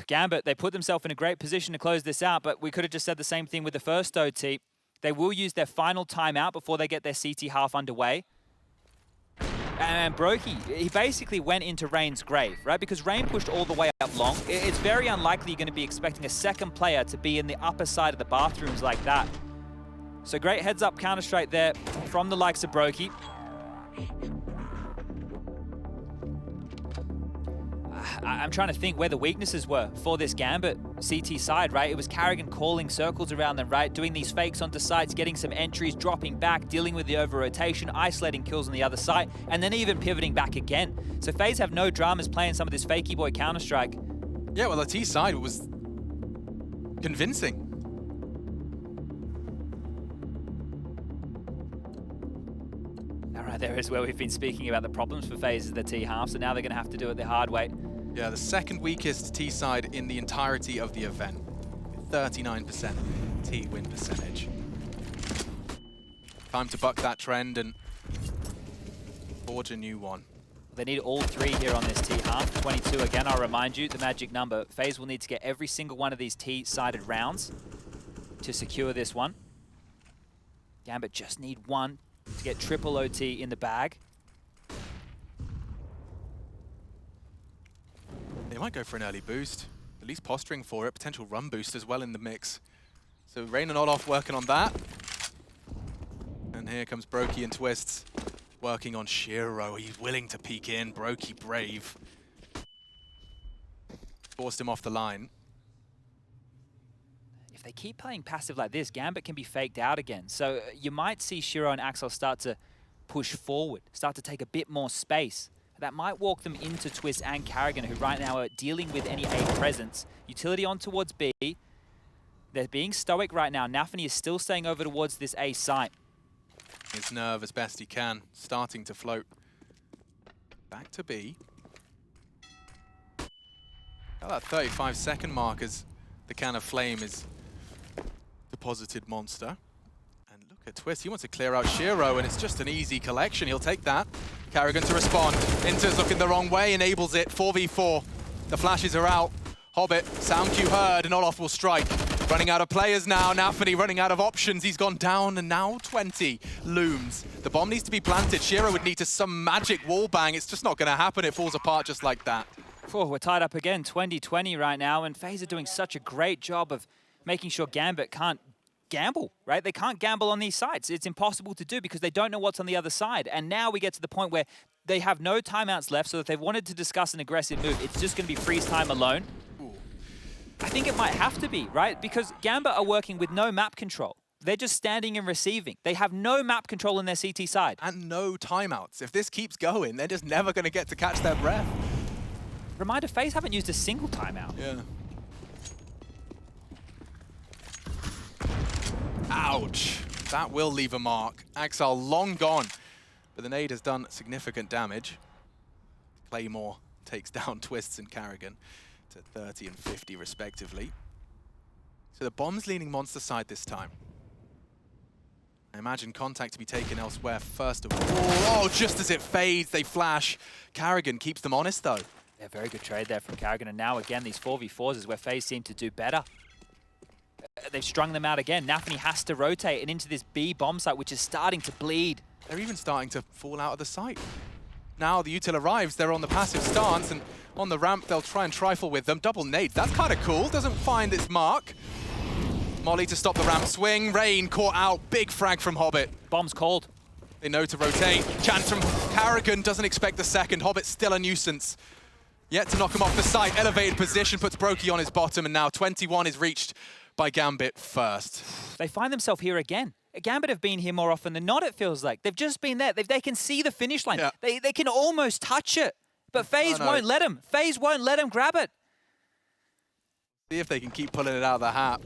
Gambit, they put themselves in a great position to close this out, but we could have just said the same thing with the first OT. They will use their final timeout before they get their CT half underway. And broky, he basically went into Rain's grave, right? Because Rain pushed all the way up long. It's very unlikely you're going to be expecting a second player to be in the upper side of the bathrooms like that. So great heads-up counter-strike there from the likes of broky. I'm trying to think where the weaknesses were for this Gambit CT side, right? It was Carrigan calling circles around them, right? Doing these fakes onto sites, getting some entries, dropping back, dealing with the over-rotation, isolating kills on the other side, and then even pivoting back again. So FaZe have no dramas playing some of this fakey boy Counter-Strike.
Yeah, well, the T side was convincing.
All right, there is where we've been speaking about the problems for FaZe is the T half, so now they're going to have to do it the hard way.
Yeah, the second weakest T side in the entirety of the event. 39% T win percentage. Time to buck that trend and forge a new one.
They need all three here on this T half. 22 again, I'll remind you, the magic number. FaZe will need to get every single one of these T-sided rounds to secure this one. Gambit just need one to get triple OT in the bag.
They might go for an early boost, at least posturing for it. Potential run boost as well in the mix. So Rain and Olof working on that. And here comes broky and Twistzz working on Shiro. He's willing to peek in. broky brave. Forced him off the line.
If they keep playing passive like this, Gambit can be faked out again. So you might see Shiro and Axel start to push forward, start to take a bit more space. That might walk them into Twistzz and Karrigan, who right now are dealing with any A presence. Utility on towards B. They're being stoic right now. nafany is still staying over towards this A site.
His nerve as best he can, starting to float. Back to B. At that 35-second mark as the can of flame is deposited monster. And look at Twistzz, he wants to clear out Shiro, and it's just an easy collection. He'll take that. Karrigan to respond. interz looking the wrong way, enables it. 4v4. The flashes are out. Hobbit, sound cue heard, and Olof will strike. Running out of players now. nafany running out of options. He's gone down, and now 20 looms. The bomb needs to be planted. Shiro would need to some magic wall bang. It's just not going to happen. It falls apart just like that.
Oh, we're tied up again, 20-20 right now, and FaZe are doing such a great job of making sure Gambit can't gamble, right? They can't gamble on these sides. It's impossible to do because they don't know what's on the other side. And now we get to the point where they have no timeouts left, so if they've wanted to discuss an aggressive move, it's just going to be freeze time alone.
Ooh.
I think it might have to be, right? Because Gambit are working with no map control. They're just standing and receiving. They have no map control on their CT side.
And no timeouts. If this keeps going, they're just never going to get to catch their breath.
Reminder, FaZe haven't used a single timeout.
Yeah. Ouch. That will leave a mark. Axel long gone. But the nade has done significant damage. Claymore takes down Twistzz and Karrigan to 30 and 50 respectively. So the bomb's leaning monster side this time. I imagine contact to be taken elsewhere first of all. Oh, just as it fades, they flash. Karrigan keeps them honest though.
Yeah, very good trade there from Karrigan. And now again, these 4v4s is where FaZe seem to do better. They've strung them out again. nafany has to rotate and into this B bomb site, which is starting to bleed.
They're even starting to fall out of the site. Now the util arrives, they're on the passive stance, and on the ramp they'll try and trifle with them. Double nades, that's kind of cool. Doesn't find its mark. Molly to stop the ramp swing. Rain caught out. Big frag from Hobbit.
Bomb's called.
They know to rotate. Chance from Karrigan, doesn't expect the second. Hobbit's still a nuisance. Yet to knock him off the site. Elevated position, puts broky on his bottom, and now 21 is reached by Gambit first.
They find themselves here again. Gambit have been here more often than not, it feels like. They've just been there. They can see the finish line.
Yeah.
They can almost touch it. But FaZe won't let them. FaZe won't let them grab it.
See if they can keep pulling it out of the hat.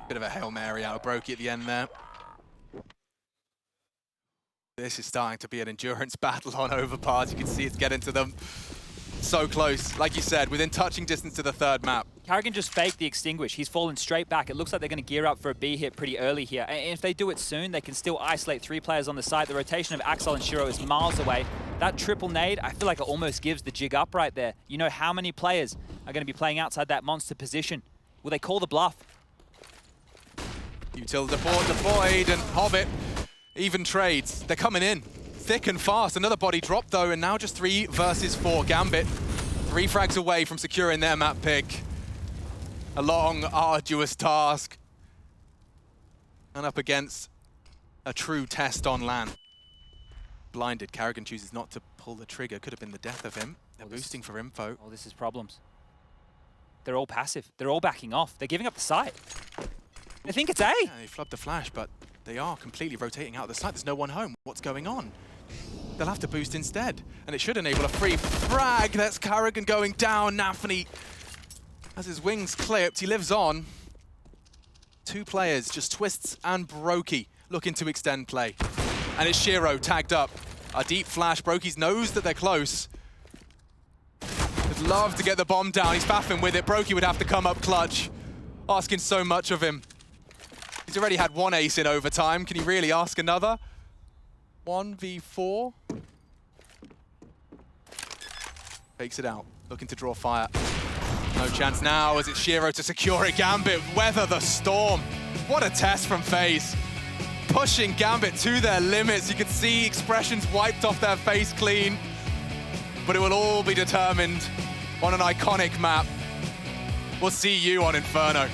Bit of a Hail Mary out of broky at the end there. This is starting to be an endurance battle on Overpass. You can see it's getting to them. So close, like you said, within touching distance to the third map.
Karrigan just faked the extinguish. He's fallen straight back. It looks like they're going to gear up for a B hit pretty early here. And if they do it soon, they can still isolate 3 players on the side. The rotation of Axel and Shiro is miles away. That triple nade, I feel like it almost gives the jig up right there. You know how many players are going to be playing outside that monster position. Will they call the bluff?
Util deployed, and Hobbit even trades. They're coming in thick and fast. Another body drop though, and now just 3 versus 4. Gambit 3 frags away from securing their map pick. A long, arduous task. And up against a true test on land. Blinded, Karrigan chooses not to pull the trigger. Could have been the death of him. They're boosting for info.
Oh, this is problems. They're all passive. They're all backing off. They're giving up the site. They think it's A.
Yeah, they flubbed the flash, but they are completely rotating out of the site. There's no one home. What's going on? They'll have to boost instead. And it should enable a free frag. That's Karrigan going down. nafany has his wings clipped. He lives on. 2 players, just Twistzz and broky, looking to extend play. And it's Shiro tagged up. A deep flash. broky's knows that they're close. Would love to get the bomb down. He's faffing with it. broky would have to come up clutch. Asking so much of him. He's already had one ace in overtime. Can he really ask another? 1v4. Takes it out, looking to draw fire. No chance now as it's Shiro to secure it. Gambit, weather the storm. What a test from FaZe. Pushing Gambit to their limits. You could see expressions wiped off their face clean. But it will all be determined on an iconic map. We'll see you on Inferno.